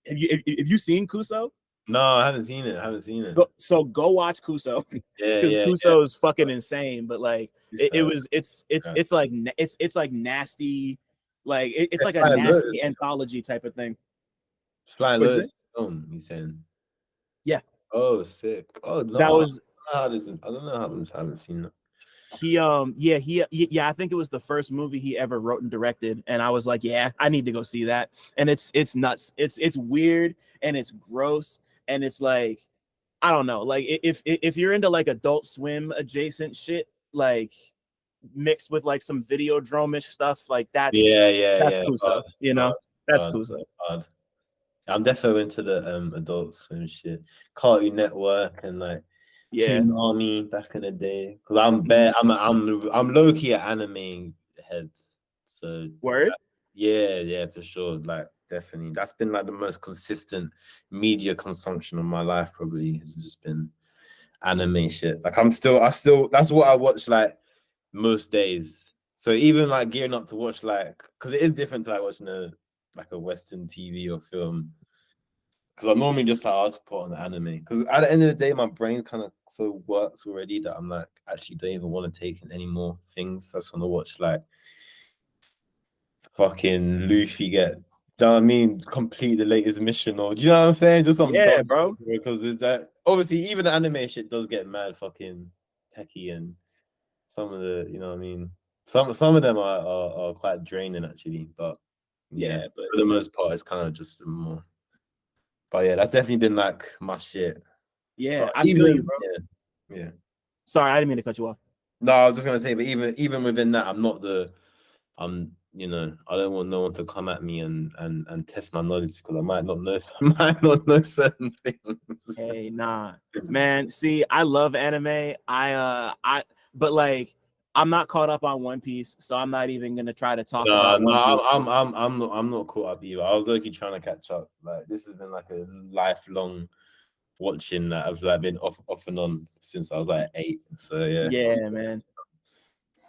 have you seen Kuso? no, I haven't seen it. I haven't seen it. So go watch Kuso, Yeah, because yeah, Kuso is fucking insane. But like it's like nasty, like it's like a Flying nasty Lotus. anthology type of thing. Flying What is Lotus it? film, you saying? Yeah, Oh, sick. Oh that no, was I don't know how this. I haven't seen it. yeah, I think it was the first movie he ever wrote and directed, and I was like, yeah, I need to go see that. And it's nuts. It's weird, and it's gross, and it's like, I don't know, like if you're into like Adult Swim adjacent shit, like mixed with like some Videodrome-ish stuff, like Yeah, yeah, that's yeah. Kuso, you know? God, That's God, Kuso. God. I'm definitely into the Adult Swim shit, Cartoon Network, and like Yeah. Teen Army back in the day. Because I'm Mhm. bare, I'm low key at anime head. So Word? yeah, yeah, for sure. Like definitely, that's been like the most consistent media consumption of my life. Probably has just been anime shit. Like I still, that's what I watch like most days. So even like gearing up to watch like, because it is different to like watching a Western TV or film. Because I normally just like I'll just put on the anime. Because at the end of the day, my brain kind of so works already that I'm like actually don't even want to take in any more things. I just want to watch like fucking Luffy get. Do you know what I mean? Complete the latest mission, or do you know what I'm saying? Just some Yeah, dumb bro. because there's that. Obviously, even the anime shit does get mad fucking techie, and some of the, you know what I mean. Some of them are quite draining actually, but yeah, Yeah, but for the most part, it's kind of just more. But yeah, that's definitely been like my shit. yeah, But I feel you, even bro. yeah. Sorry, I didn't mean to cut you off. No, I was just gonna say, but even within that, I don't want no one to come at me and test my knowledge, because I might not know I might not know certain things. Hey, nah, man. See, I love anime. But like, I'm not caught up on One Piece, so I'm not even gonna try to talk No, about no, One Piece. I'm not caught up either. I was literally trying to catch up. Like this has been like a lifelong watching that I've like been off and on since I was like 8. So yeah. Yeah, man.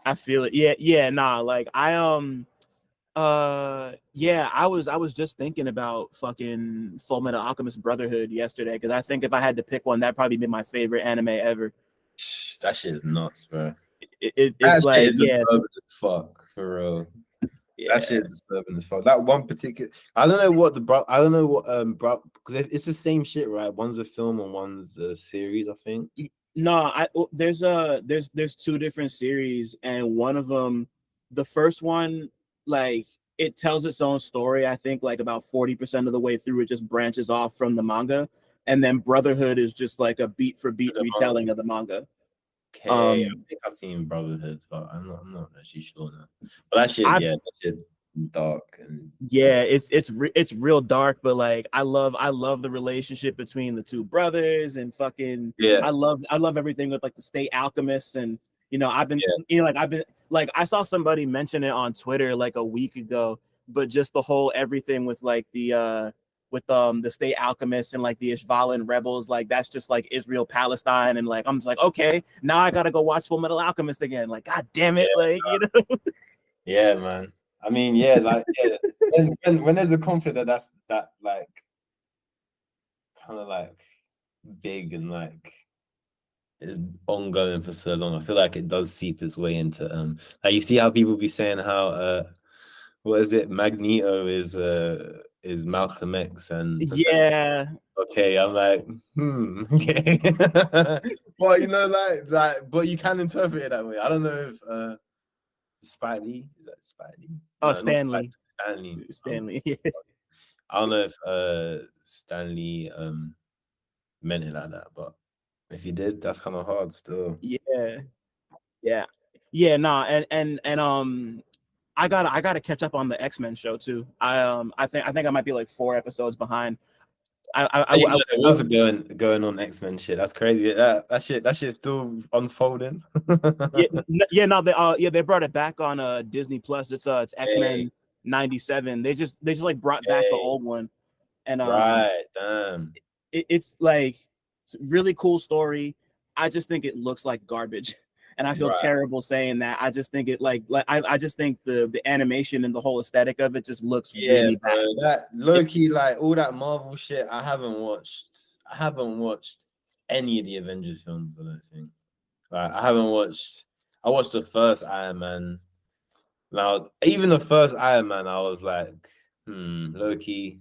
I feel it. Yeah, nah. Like yeah, I was just thinking about fucking Full Metal Alchemist Brotherhood yesterday, because I think if I had to pick one, that'd probably be my favorite anime ever. That shit is nuts, bro. It That shit like, is yeah, disturbing as fuck, for real. That yeah. shit is disturbing as fuck. That one particular, I don't know what I don't know what bro, because it's the same shit, right? One's a film and one's a series, I think. No, there's two different series, and one of them, the first one, like, it tells its own story. I think like about 40% of the way through, it just branches off from the manga, and then Brotherhood is just like a beat for beat retelling of the manga. Okay, I Um, think I've seen Brotherhood, but I'm not actually sure now. But that shit, I yeah, that shit dark and Yeah, it's real dark, but like I love the relationship between the two brothers, and fucking yeah, I love everything with like the state alchemists, and yeah, I've been like, I saw somebody mention it on Twitter like a week ago, but just the whole everything with like the state alchemists and like the Ishvalan rebels, like that's just like Israel Palestine, and like I'm just like, okay, now I gotta go watch Full Metal Alchemist again, like god damn it, yeah, like, you know. yeah, man. I mean, yeah, like yeah. When there's a conflict that like kind of like big and like is ongoing for so long, I feel like it does seep its way into like you see how people be saying how what is it, Magneto is Malcolm X and Yeah. okay, I'm like, okay. Well, you know, but you can interpret it that way. I don't know if Spike Lee, is that Spike Lee? Oh, No, not Spike, Stanley. Stanley. Stanley. I don't know if Stanley meant it like that, but if he did, that's kind of hard still. Yeah. Yeah. Yeah, nah, and I gotta catch up on the X-Men show too. I think I might be like 4 episodes behind. I I, I I, didn't I, know there was a going on X-Men shit. That's crazy. That shit's still unfolding. yeah, yeah, no, they brought it back on Disney Plus. It's Hey, X-Men 97. They just like brought back the hey, old one, and right, damn. it's like it's a really cool story. I just think it looks like garbage. And I feel Right. terrible saying that. I just think it like I just think the animation and the whole aesthetic of it just looks Yeah, really bad. bro. That low key, like all that Marvel shit, I haven't watched. I haven't watched any of the Avengers films, I don't think. Like I haven't watched. I watched the first Iron Man. Now, even the first Iron Man, I was like, low key,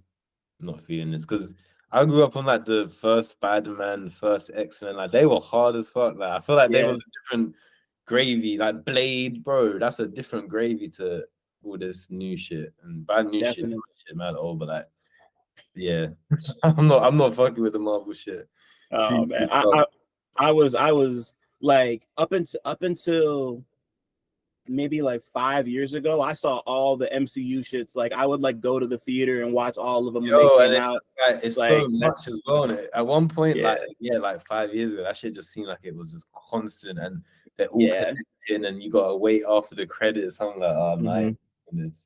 not feeling this because I grew up on like the first Spider-Man, first X-Men. Like they were hard as fuck. Like I feel like they Yeah, was a different gravy. Like Blade, bro, that's a different gravy to all this new shit and bad new shit. definitely. Shit matter all, but like, yeah, I'm not fucking with the Marvel shit. Oh Too man, tough. I was like up until maybe like 5 years ago, I saw all the MCU shits. Like I would like go to the theater and watch all of them when they Yo, and came it's out. like it's so Like much as that's well. And at one point, yeah, like yeah, like 5 years ago, that shit just seemed like it was just constant, and they're all yeah. connecting, and you gotta wait after the credits. I'm like, oh my Hmm. goodness.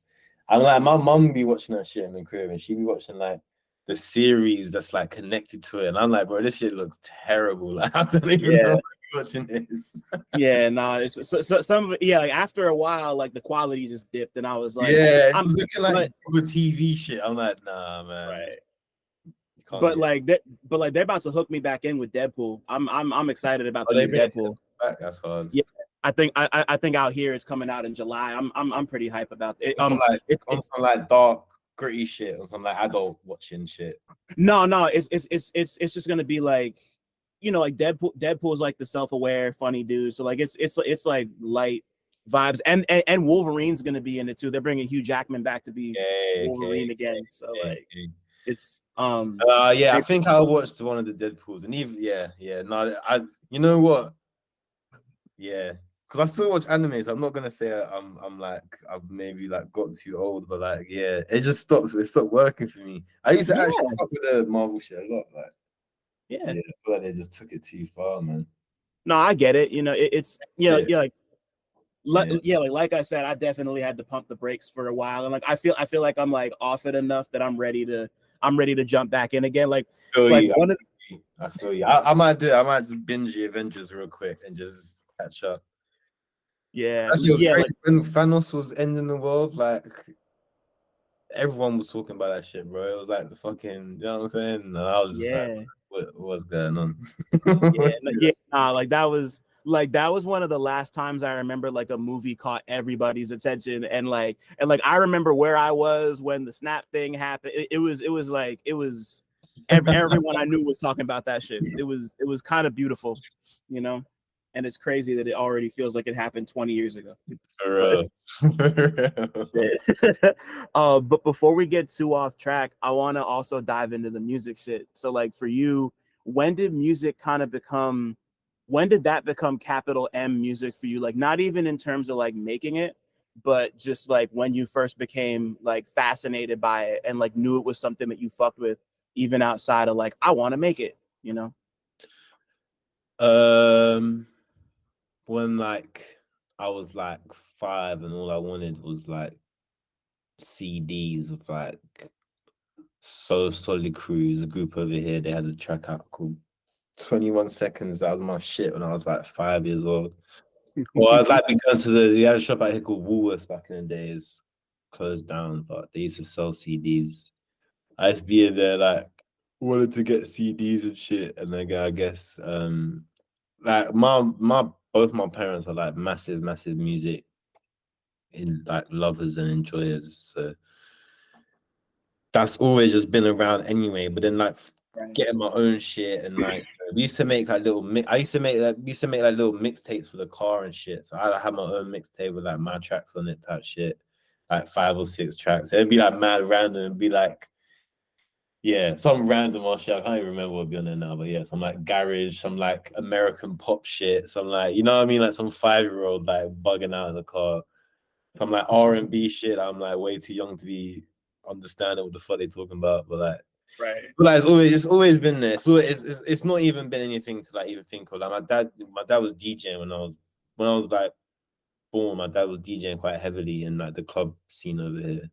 I'm like, my mum be watching that shit in the crib, and she be watching like the series that's like connected to it, and I'm like, bro, this shit looks terrible. Like I don't even know Yeah, why I'm watching this. yeah. Nah, it's some of it. Yeah, like after a while, like the quality just dipped, and I was like, Yeah, it I'm was looking like but good TV shit. I'm like, nah, man, right. you can't be. But like they're about to hook me back in with Deadpool. I'm excited about Oh, the they new bring it Deadpool. back. That's hard. Yeah, I think out here it's coming out in July. I'm pretty hype about it. On some like dark, gritty shit, or some like adult watching shit. No, it's just gonna be like, like Deadpool is like the self-aware funny dude. So like it's like light vibes, and Wolverine's gonna be in it too. They're bringing Hugh Jackman back to be Okay, Wolverine again. So okay, like okay. it's Yeah, I think I watched one of the Deadpools, and even yeah. No, you know what? Yeah, because I still watch anime, so I'm not gonna say I'm like I've maybe like got too old, but like yeah, it just stopped. It stopped working for me. I used to actually yeah, fuck with the Marvel shit a lot. Like yeah. yeah, I feel like they just took it too far, man. No, I get it. It's Yeah, yeah, yeah. yeah, like I said, I definitely had to pump the brakes for a while, and like I feel like I'm like off it enough that I'm ready to jump back in again. Feel Like you. one of I feel you. I might do it. I might just binge the Avengers real quick and just catch up. yeah, Actually, it was yeah, crazy like when Thanos was ending the world. Like everyone was talking about that shit, bro. It was like the fucking, you know what I'm saying? And I was just like, yeah. what's going on? Yeah, yeah, nah, like that was one of the last times I remember like a movie caught everybody's attention, and I remember where I was when the snap thing happened. It was everyone I knew was talking about that shit. It was kind of beautiful, you know, and it's crazy that it already feels like it happened 20 years ago. For But real. For real. shit. But before we get too off track, I want to also dive into the music shit. So, like for you, when did music kind of become? When did that become capital M music for you? Like, not even in terms of like making it, but just like when you first became like fascinated by it and like knew it was something that you fucked with, even outside of like I want to make it. You know? Um, when like I was like 5 and all I wanted was like CDs of like So Solid Cruise, a group over here. They had a track out called 21 Seconds. That was my shit when I was like 5 years old. Well, I'd like to go to we had a shop out here called Woolworths back in the days. closed down, but they used to sell CDs. I used to be in there like wanted to get CDs and shit, and then I guess like my both my parents are like massive music in like lovers and enjoyers, so that's always just been around anyway. But then like Right. getting my own shit and like we used to make like little I used to make like little mixtapes for the car and shit. So I had my own mixtape with like my tracks on it type shit, like 5 or 6 tracks. It'd be like mad random and be like yeah, some random old shit. I can't even remember what be on there now, but yeah, some like garage, some like American pop shit, some like you know what I mean, like some 5-year-old like bugging out in the car, some like R&B shit. I'm like way too young to be understanding what the fuck they talking about, Right. but like it's always been there. So it's not even been anything to like even think of. Like my dad was DJing when I was like born. My dad was DJing quite heavily in like the club scene over here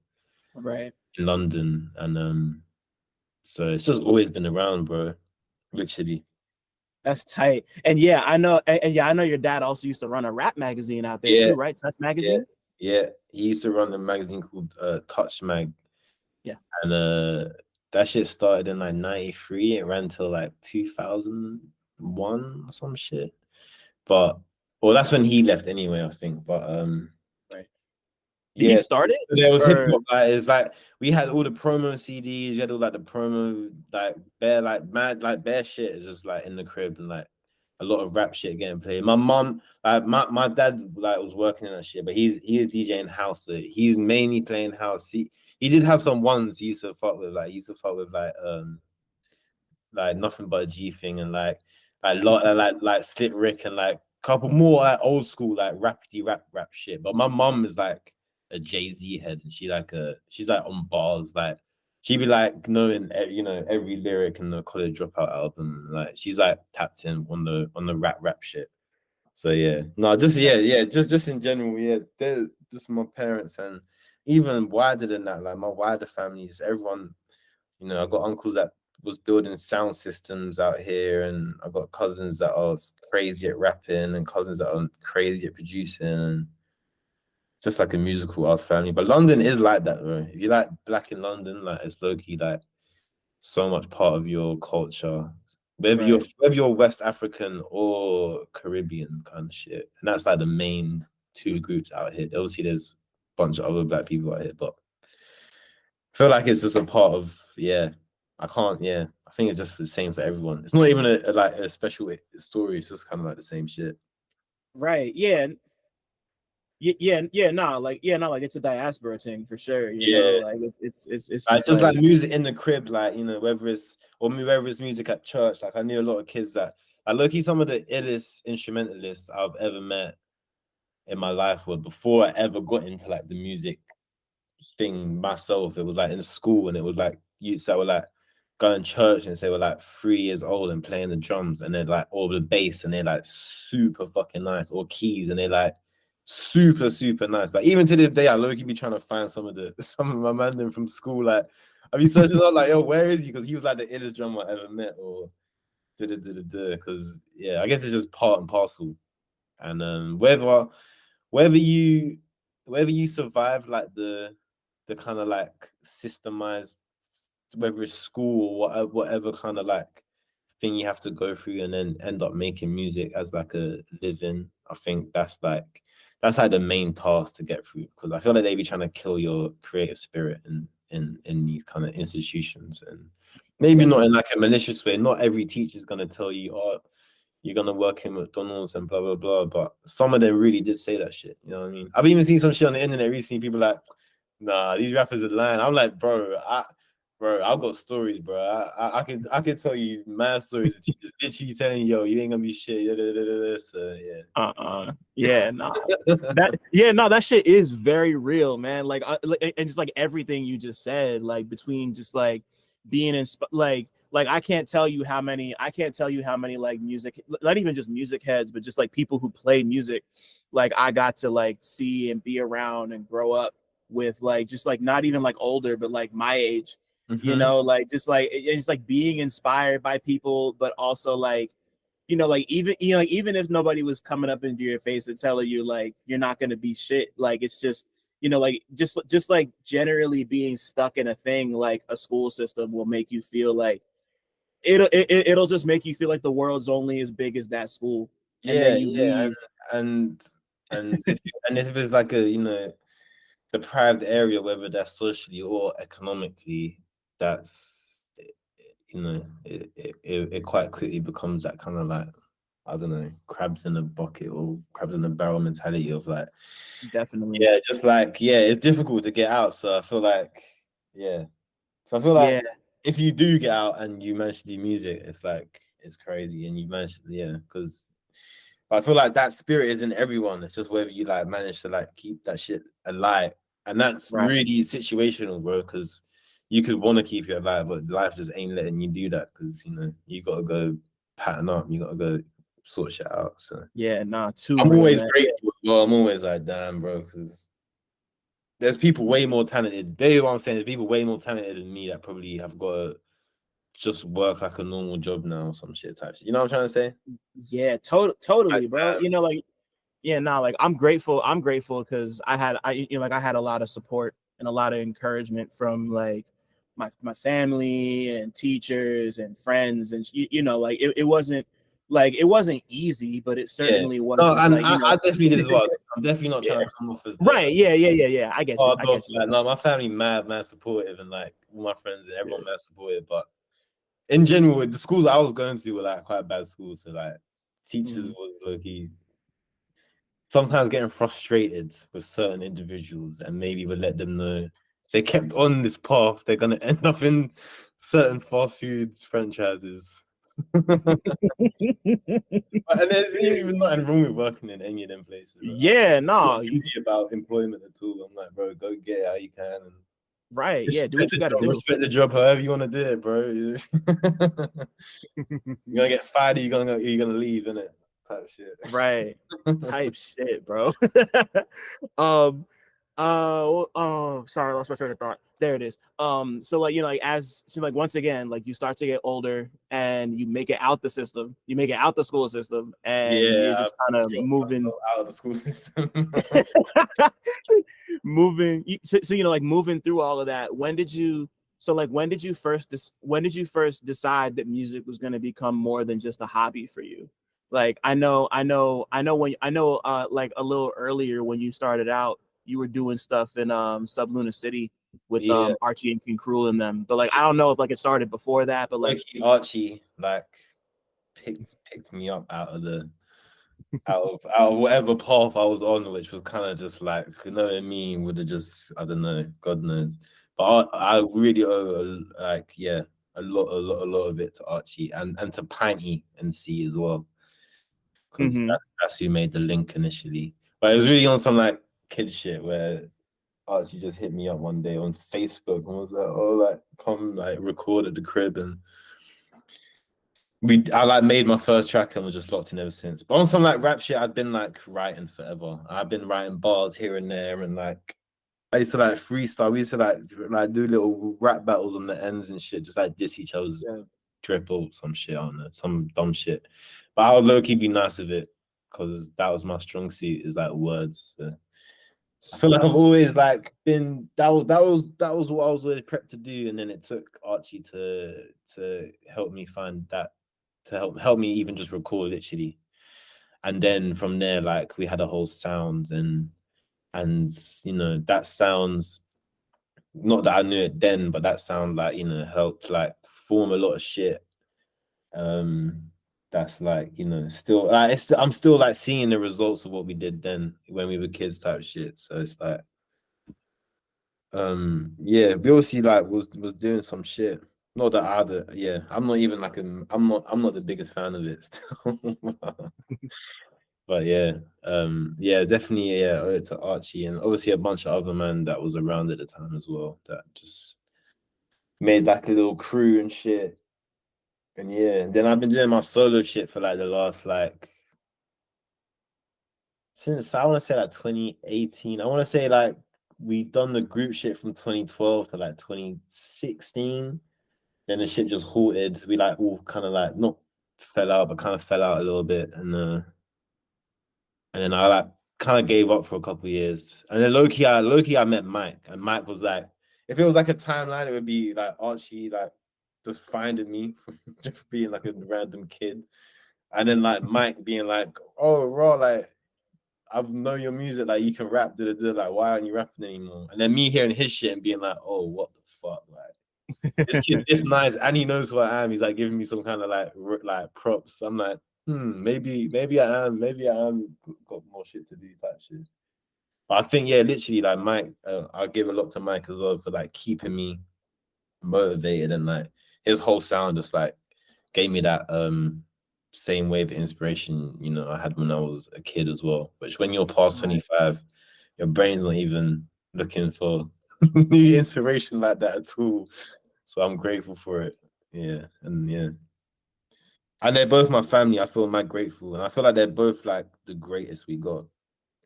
Right. in London, and so it's just always been around, bro. Literally. That's tight. And yeah, I know. And yeah, I know your dad also used to run a rap magazine out there Yeah, too, right? Touch yeah, magazine. yeah. He used to run a magazine called Touch Mag, Yeah. and that shit started in like '93. It ran till like 2001 or some shit. But well, that's when he left anyway, I think. But Right. Did he yeah, start it there was hip or hop. Like, it's like we had all the promo CDs. We had all like the promo, like bare, like mad, like bare shit. Is just like in the crib and like a lot of rap shit getting played. My mom, like my dad, like was working in that shit, but he is DJing house. So he's mainly playing house. He did have some ones he used to fuck with. Like he used to fuck with like nothing but a G thing and like lot like Slick Rick and like couple more like old school like rapidy rap shit. But my mum is like a Jay-Z head and she's like on bars like she be like knowing you know every lyric in the College Dropout album. Like she's like tapped in on the rap shit. So yeah, no, just just in general, yeah. They're just my parents and even wider than that, like my wider families, everyone you know, I got uncles that was building sound systems out here, and I got cousins that are crazy at rapping, and cousins that are crazy at producing, and just like a musical arts family. But London is like that, bro. If you like black in London, like it's low key like so much part of your culture. right? Whether you're West African or Caribbean kind of shit, and that's like the main 2 groups out here. Obviously, there's a bunch of other black people out here, but I feel like it's just a part of yeah. I can't yeah. I think it's just the same for everyone. It's not even like a special story. It's just kind of like the same shit. Right. Yeah. Yeah. No, like yeah, no, like it's a diaspora thing for sure. You know, Yeah, like it's like just just like like music in the crib, like you know whether it's music at church. Like I knew a lot of kids that I look at some of the illest instrumentalists I've ever met in my life were before I ever got into like the music thing myself. It was like in school, and it was like youths that were like going to church and they were like 3 years old and playing the drums, and they're like all the bass, and they're like super fucking nice, or keys, and they're like super nice. Like even to this day, I low-key be trying to find some of my man from school. Like I be searching out like, yo, where is he? Because he was like the illest drummer I ever met, or because yeah, I guess it's just part and parcel. And whether you whether you survive like the kind of like systemized, whether it's school or whatever kind of like thing you have to go through and then end up making music as like a living. I think that's like the main task to get through, because I feel like they be trying to kill your creative spirit in these kind of institutions, and maybe not in definitely. like a malicious way. Not every teacher is gonna tell you, oh, you're gonna work in McDonald's and blah blah blah. But some of them really did say that shit. You know what I mean? I've even seen some shit on the internet recently. People like, nah, these rappers are lying. I'm like, bro, I've got stories, bro. I could tell you mad stories. The teachers literally telling you, yo, you ain't gonna be shit. So Yeah, no. yeah. That shit is very real, man. Like and just like everything you just said, like between just like being like I can't tell you how many like music, not even just music heads, but just like people who play music, like I got to like see and be around and grow up with, like just like not even like older, but like my age, you Mm-hmm. know, like just like it's like being inspired by people, but also like, you know, like even, like even if nobody was coming up into your face and telling you like you're not gonna be shit, like it's just, like just like generally being stuck in a thing like a school system will make you feel like it'll just make you feel like the world's only as big as that school, and then Yeah, you yeah, leave. and and if it's like a deprived area, whether that's socially or economically, that's it quite quickly becomes that kind of like, I don't know, crabs in a bucket or crabs in a barrel mentality of like, Definitely. yeah, just like, yeah, it's difficult to get out. So I feel like, yeah, so I feel like Yeah. if you do get out and you manage to do music, it's like it's crazy, and you manage, yeah, because I feel like that spirit is in everyone. It's just whether you like manage to like keep that shit alive, and that's Right. really situational, bro. Because you could want to keep it alive, but life just ain't letting you do that. Because you gotta go pattern up, you gotta go sort shit out. So Yeah. Nah. Too I'm real, always man. Yeah. grateful. Well, I'm always like, damn, bro, because there's people way more talented. Basically, what I'm saying, there's people way more talented than me that probably have got to just work like a normal job now or some shit type shit. You know what I'm trying to say? Yeah. Like, Totally, bro. Like, yeah, nah, like I'm grateful because I had a lot of support and a lot of encouragement from like my family and teachers and friends, and like it wasn't easy, but it yeah. certainly No, wasn't and like I definitely did as well. I'm definitely not yeah. trying to come off as the Right. Yeah. I get you. hard I off. get you. Like, no, my family mad supportive, and like all my friends and Yeah. everyone mad supportive. But in general, the schools I was going to were like quite bad schools. So like teachers Mhm. was low key sometimes getting frustrated with certain individuals, and maybe would let them know if they kept on this path, they're gonna end up in certain fast foods franchises. And there's even nothing wrong with working in any of them places. Bro. Like, Yeah, not no, to be about employment at all. I'm like, bro, go get it how you can, and right. Yeah, do what you got to do. respect the job however you want to do it, bro. You're gonna get fired, you're gonna leave, innit? Type shit. Right. Type shit, bro. um oh, sorry, I lost my train of thought. There it is. So like like as so like once again, like you start to get older and you make it out the system, you make it out the school system, and you're Yeah, just kind of dropped moving myself out of the school system. moving so like moving through all of that. When did you first decide that music was going to become more than just a hobby for you? Like I know like a little earlier when you started out you were doing stuff in Subluna City with Yeah, Archie and King Krule in them, but like I don't know if like it started before that, but like Loki Archie like picked me up out of the out of whatever path I was on, which was kind of just like, you know what I mean, would have just, I don't know, God knows. But I really owe like, yeah, a lot of it to Archie and to Piney and C as well, because mhm. that's who made the link initially. But it was really on some like kid shit where Archie just hit me up one day on Facebook and was like, "Oh, like come like record at the crib," and I like made my first track and was just locked in ever since. But on some like rap shit, I'd been like writing forever. I've been writing bars here and there, and like I used to like freestyle. We used to like do little rap battles on the ends and shit, just like diss each other's Yeah. drip or some shit on it, some dumb shit. But I would low key be nice with it because that was my strong suit is like words. So. I feel like I've always like been that was what I was always prepped to do, and then it took Archie to help me find that to help me even just record literally, and then from there like we had a whole sound and that sounds not that I knew it then, but that sound like helped like form a lot of shit. Um, that's like still like I'm still like seeing the results of what we did then when we were kids type shit. So it's like. Yeah, we obviously like was doing some shit. Not that I had it, yeah. I'm not even like I'm not the biggest fan of it still. But yeah, yeah, definitely, yeah, owe it to Archie and obviously a bunch of other men that was around at the time as well that just made like a little crew and shit. And yeah, and then I've been doing my solo shit for like the last like since I want to say like 2018. I want to say like we've done the group shit from 2012 to like 2016. Then the shit just halted. We like all kind of like not fell out, but kind of fell out a little bit, and then I like kind of gave up for a couple of years. And then low-key, I met Mike, and Mike was like, if it was like a timeline, it would be like Archie like just finding me just being like a random kid. And then like Mike being like, oh raw, like I know your music, like you can rap, like why aren't you rapping anymore? And then me hearing his shit and being like, oh, what the fuck? Like this kid this nice and he knows who I am. He's like giving me some kind of like props. I'm like, maybe maybe I am got more shit to do type shit. But I think, yeah, literally, like Mike, I give a lot to Mike as well for like keeping me motivated, and like his whole sound just like gave me that same wave of inspiration, you know, I had when I was a kid as well. Which when you're past 25, your brain's not even looking for new inspiration like that at all. So I'm grateful for it. Yeah, and yeah. And they're both my family. I feel mad grateful. And I feel like they're both like the greatest we got.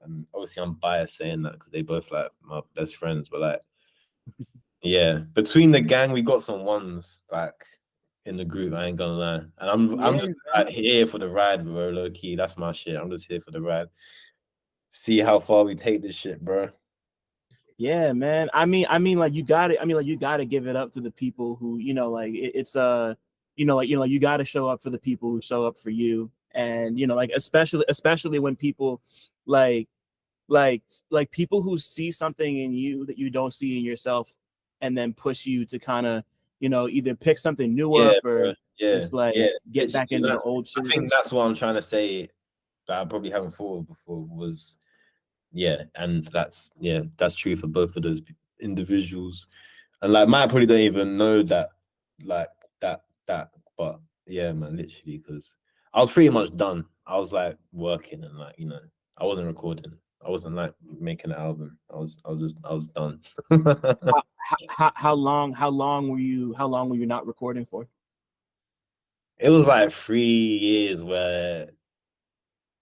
And obviously I'm biased saying that because they both like my best friends, but like, yeah, between the gang, we got some ones like in the group. I ain't gonna lie, and I'm Yeah, just like, here for the ride, bro. Low key, that's my shit. I'm just here for the ride. See how far we take this shit, bro. yeah, man. Like you got to. I mean, like you got to give it up to the people who, you know, like it's you got to show up for the people who show up for you, and you know, like especially when people like like people who see something in you that you don't see in yourself, and then push you to kind of, you know, either pick something new Yeah, up bro. or Yeah, just like yeah. get back into the That's, old I shit. think that's what I'm trying to say that I probably haven't thought of before was, yeah, and that's true for both of those individuals. And like Matt probably don't even know that, like that, but yeah, man, literally, because I was pretty much done. I was like working and like, you know, I wasn't recording. I wasn't like making an album. I was done. How long were you not recording for? It was like 3 years where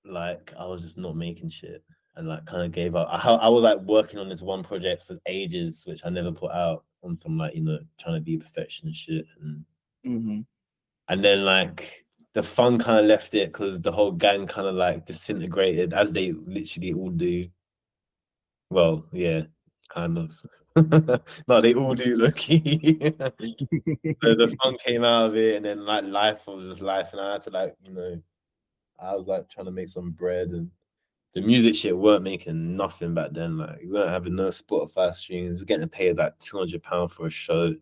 like I was just not making shit and like kind of gave up. I was like working on this one project for ages, which I never put out on some like, you know, trying to be perfection shit, and then like the fun kind of left it because the whole gang kind of like disintegrated as they literally all do. Well, yeah, kind of. No, they all do, lucky. So the fun came out of it, and then like life was just life, and I had to like, you know, I was like trying to make some bread, and the music shit weren't making nothing back then. Like we weren't having no Spotify streams. We're getting paid like £200 for a show.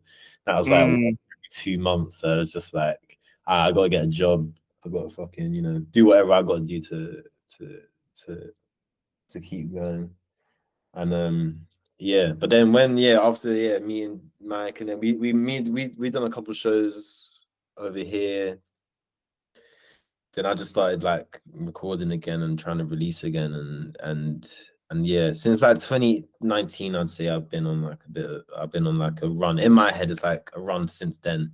That was like Mm. 2 months. So it's just like I gotta get a job. I gotta fucking, you know, do whatever I gotta do to to to keep going. And yeah, but then when after me and Mike, and then we done a couple shows over here. Then I just started like recording again and trying to release again, and yeah, since like 2019, I'd say I've been on like a run. In my head, it's like a run since then.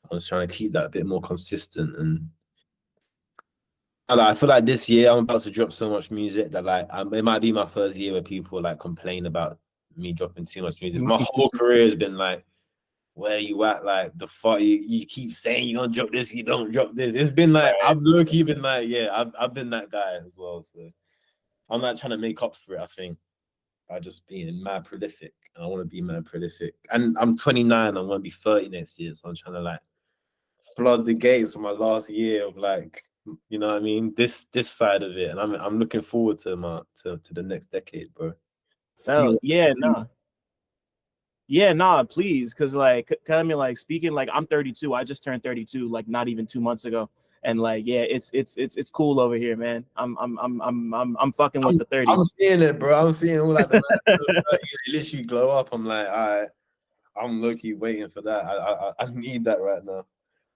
I was trying to keep that a bit more consistent, and I feel like this year I'm about to drop so much music that like it might be my first year where people like complain about me dropping too much music. My whole career has been like, where you at? Like the fuck you keep saying you don't drop this, you don't drop this. It's been like I've low key been like, yeah, I've been that guy as well. So I'm not trying to make up for it, I think, by just being mad prolific. And I want to be mad prolific. And I'm 29, I want to be 30 next year. So I'm trying to like flood the gates for my last year of like, you know what I mean? This side of it. And I'm looking forward to to the next decade, bro. See Oh, what yeah, no. Yeah, nah, please, because like, I mean, like speaking, like I'm 32. I just turned 32, like not even 2 months ago, and like, yeah, it's cool over here, man. I'm fucking with the I'm 30s. seeing it, bro. I'm seeing all like the literally glow up. I'm like, all right, I'm low-key waiting for that. I need that right now.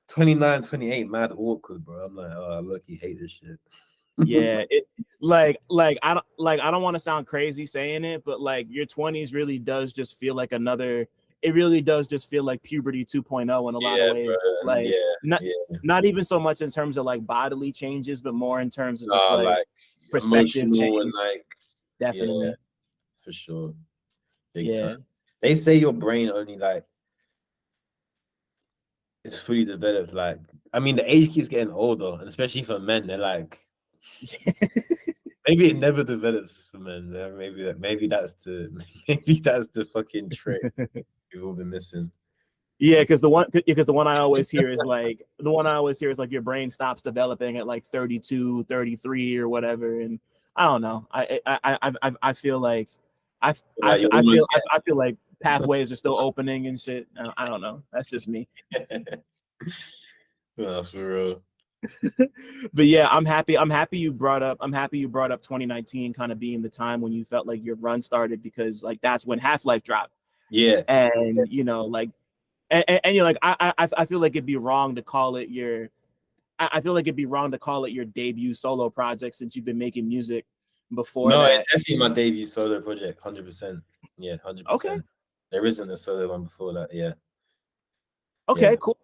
29, 28, mad awkward, bro. I'm like, oh, I low-key hate this shit. Yeah, it I don't want to sound crazy saying it, but like your 20s really does just feel like another. It really does just feel like puberty 2.0 in a lot of Yeah, ways. bro. Like not Yeah. not even so much in terms of like bodily changes, but more in terms of just Nah, like like perspective emotional and change. like, yeah, Definitely. for sure. Big time. Yeah. They say your brain only like is fully developed. Like, I mean, the age keeps getting older, and especially for men, they're like Maybe it never develops for men. Maybe that's the fucking trick we've all been missing. Yeah, because the one I always hear is like your brain stops developing at like 32, 33 or whatever, and I don't know. I feel like Like you're almost I feel like pathways are still opening and shit. I don't know. That's just me. well, for real. But yeah, I'm happy. I'm happy you brought up 2019 kind of being the time when you felt like your run started, because like that's when Half-Life dropped, Yeah. and you know like and you're like I feel like it'd be wrong to call it your I feel like it'd be wrong to call it your debut solo project since you've been making music before No, it's that. definitely my debut solo project, 100%. Yeah, Okay. 100%. There isn't a solo one before that. Yeah. Okay, Yeah. cool.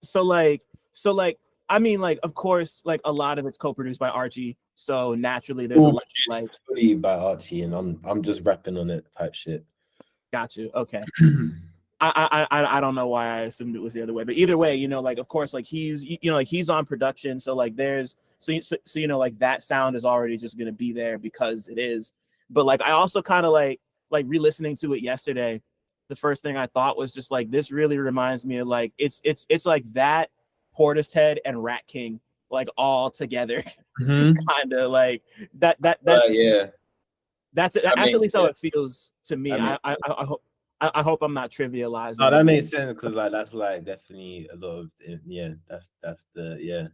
So like so like I mean like of course like a lot of it's co-produced by Archie. So naturally there's a All lot like produced fully by Archie, and I'm just rapping on it type shit. got you. Okay. I don't know why I assumed it was the other way, but either way, you know, like of course, like he's on production, so like there's so you know like that sound is already just gonna be there because it is. But like I also kind of like re-listening to it yesterday, the first thing I thought was just like this really reminds me of like it's like that Portishead and Rat King like all together, Mm-hmm. kind of like that's Yeah, that's that at makes least how yeah, it feels to me. that makes I hope I'm not no, trivializing that it. makes sense because like that's like definitely a lot of yeah, that's the yeah.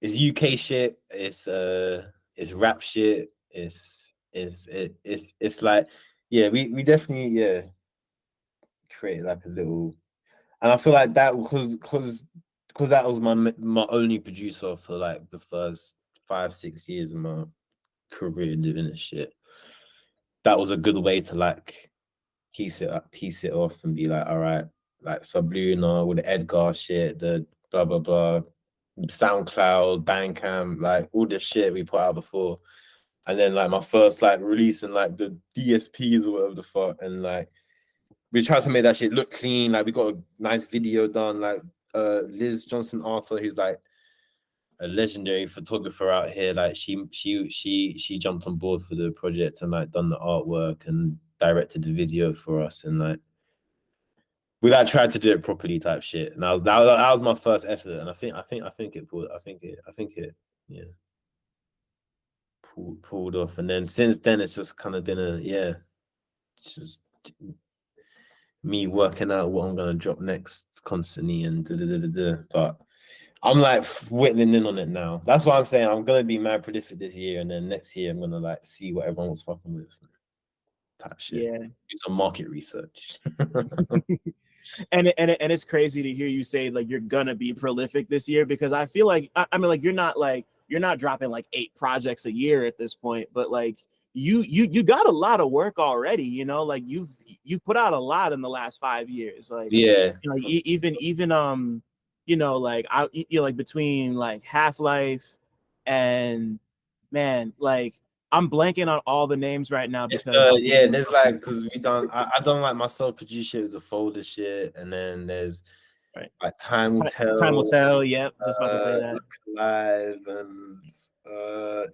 It's UK shit. It's rap shit. It's like yeah, we definitely yeah create like a little, and I feel like that because that was my only producer for like the first 5 6 years of my career doing this shit. That was a good way to like piece it off and be like, all right, like Subluna with the Edgar shit, the blah blah blah, SoundCloud, Bandcamp, like all the shit we put out before. And then like my first like release and like the DSPs or whatever the fuck, and like we tried to make that shit look clean. Like we got a nice video done. Like Liz Johnson Arthur, who's like a legendary photographer out here. Like she jumped on board for the project and like done the artwork and directed the video for us, and like we like tried to do it properly type shit. And that was my first effort, and I think it pulled I think it yeah pulled off. And then since then it's just kind of been a yeah, just me working out what I'm gonna drop next constantly and da da da da da. But I'm like whittling in on it now. That's why I'm saying I'm gonna be mad prolific this year, and then next year I'm gonna like see what everyone was fucking with. Type shit. Yeah. Do some market research. And it's crazy to hear you say like you're gonna be prolific this year, because I feel I mean like you're not dropping like 8 projects a year at this point, but like you got a lot of work already, you know, like you've put out a lot in the last 5 years, like Yeah. you know, like even you know like you know like between like Half-Life and man like I'm blanking on all the names right now It's because I'm yeah, there's like because we done I done like my self produced shit with the folder shit, and then there's right. like Time Will Time will Tell, tell. Yep, just about to say that. Look Alive, and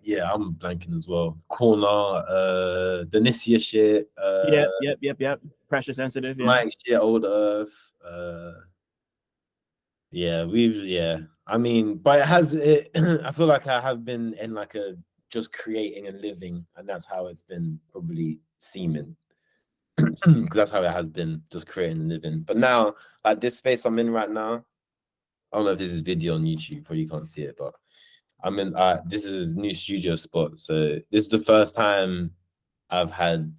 yeah, I'm blanking as well. Corner, the Nissia shit, Yep. Pressure sensitive. Yeah. Mike shit, Old Earth, yeah, yeah. I mean, but it has it. I feel like I have been in like a just creating and living, and that's how it's been probably seeming because that's how it has been, just creating and living. But now, like this space I'm in right now, I don't know if this is video on YouTube, probably can't see it, but I'm in. This is a new studio spot, so this is the first time I've had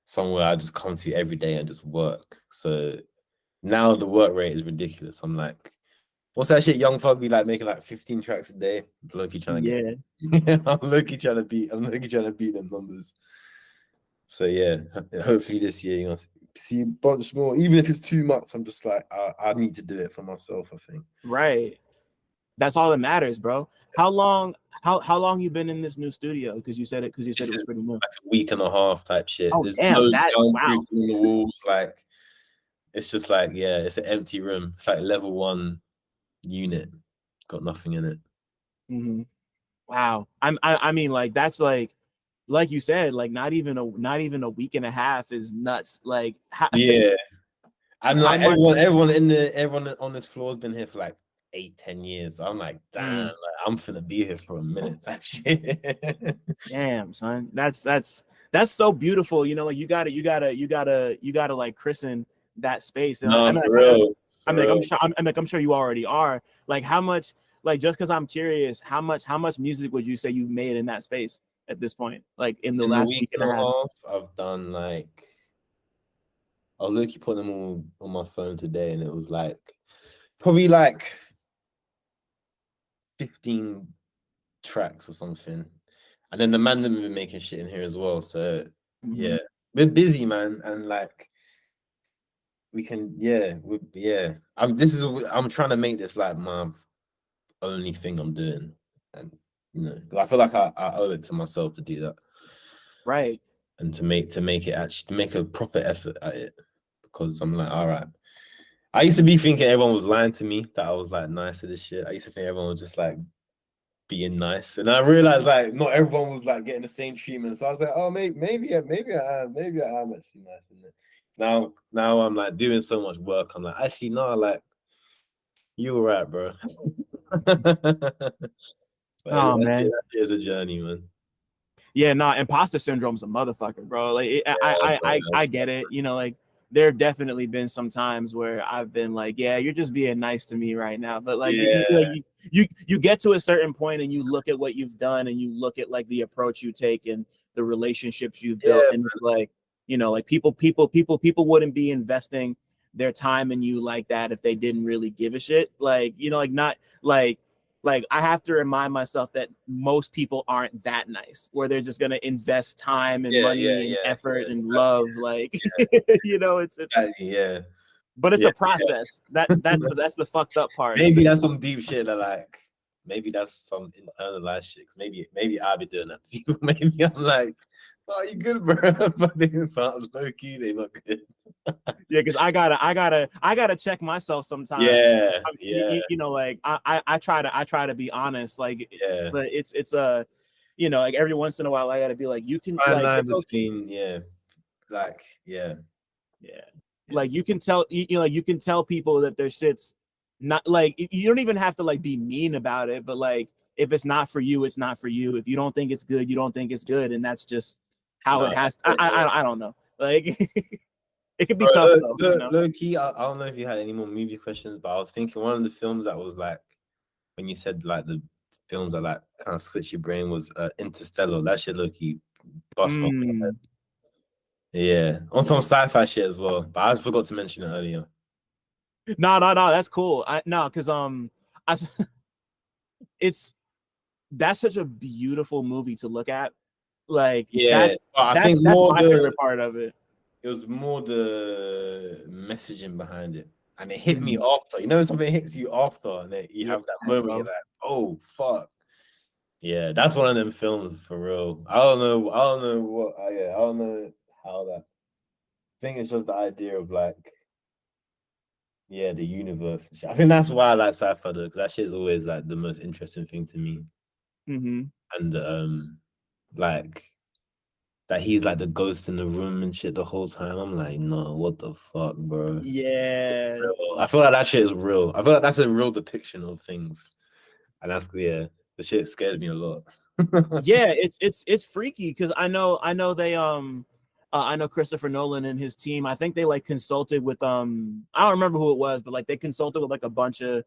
somewhere I just come to every day and just work. So now the work rate is ridiculous. I'm like, what's that shit? Young Thug be like making like 15 tracks a day. Loki trying to Yeah. get. I'm Loki trying to beat. I'm Loki trying to beat them numbers. So yeah, hopefully this year you're gonna see a bunch more. Even if it's too much, I'm just like I need to do it for myself. I think Right. That's all that matters, bro. How long you been in this new studio? Because you said this it is was pretty new. like a week and a half type shit. Oh There's damn, no that wow. soundproofing on the walls. Like it's just like yeah, it's an empty room. It's like level 1 unit, got nothing in it. Mm-hmm. Wow. I mean, like that's like you said, like not even a week and a half is nuts. Like Yeah. And how like much? everyone on this floor has been here for like 8, 10 years. So I'm like, damn, Mm, like I'm finna be here for a minute type shit. damn, son. That's so beautiful. You know, like you gotta like christen that space. And No, I'm like, for real. I'm For like, I'm real. sure, I'm like, I'm sure you already are. Like, how much? Like, just because I'm curious, how much music would you say you've made in that space at this point? Like in the In the last week week and and a a half. half, I've done like I was literally putting them all on my phone today, and it was like probably like 15 tracks or something. And then the man them have been making shit in here as well. So Mm-hmm. yeah, we're busy, man, and like we can, yeah, yeah. I'm trying to make this like my only thing I'm doing, and I feel like I owe it to myself to do that Right. and to make it actually to make a proper effort at it because I'm like, all right. I used to be thinking everyone was lying to me that I was like nice to this shit. I used to think everyone was just like being nice, and I realized like not everyone was like getting the same treatment. So I was like, oh, maybe I am actually nice. And now I'm like doing so much work. I'm like, actually, no, like you were right, bro. But Oh man. that is a journey, man. Yeah, nah, imposter syndrome's a motherfucker, bro. Like Yeah, bro. I get it. You know, like there have definitely been some times where I've been like, yeah, you're just being nice to me right now. But like Yeah, you get to a certain point and you look at what you've done and you look at like the approach you take and the relationships you've built, yeah, and it's like, you know, like people wouldn't be investing their time in you like that if they didn't really give a shit. Like, you know, like not like I have to remind myself that most people aren't that nice, where they're just gonna invest time and money and yeah. So effort and love. Like you know, it's yeah, but it's yeah, a process. That's the fucked up part. maybe that's some deep shit that like maybe that's some internalized shit. 'Cause maybe I'll be doing that to people. Maybe I'm like, oh, you good, bro? But they sound low key. They look good. Yeah, because I gotta check myself sometimes. Yeah, yeah, You know, like I try to be honest, like, yeah. but it's a, you know, like every once in a while I gotta be like, you can Fine like line it's okay. between like Yeah. yeah, Like you can tell you know, like you can tell people that their shit's not like you don't even have to like be mean about it, but like if it's not for you, it's not for you. If you don't think it's good, you don't think it's good, and that's just how no, it has that's it, yeah. I don't know. Like it could be Bro, tough though, you know. low key, I don't know if you had any more movie questions, but I was thinking one of the films that was like when you said like the films that like kind of switch your brain was Interstellar. That shit low key bust my head. Mm. Yeah, on some sci-fi shit as well. But I forgot to mention it earlier. No, that's cool. I no, because I it's that's such a beautiful movie to look at. Like Yeah, but I think that's more my favorite part of it. it was more the messaging behind it, and it hit me Mm. after. You know, something hits you after, and then you Yeah, have that moment. You're bro. like, oh fuck. Yeah, that's one of them films for real. I don't know. I don't know what. Yeah, I don't know how that. I think it's just the idea of like, yeah, the universe and shit. I think that's why I like sci-fi though, because that shit is always like the most interesting thing to me. Mm-hmm. And like that he's like the ghost in the room and shit the whole time. I'm like, no, what the fuck, bro? Yeah. Real. I feel like that shit is real. I feel like that's a real depiction of things, and that's yeah, the shit scares me a lot. Yeah, it's freaky because I know they I know Christopher Nolan and his team. I think they like consulted with I don't remember who it was, but like they consulted with like a bunch of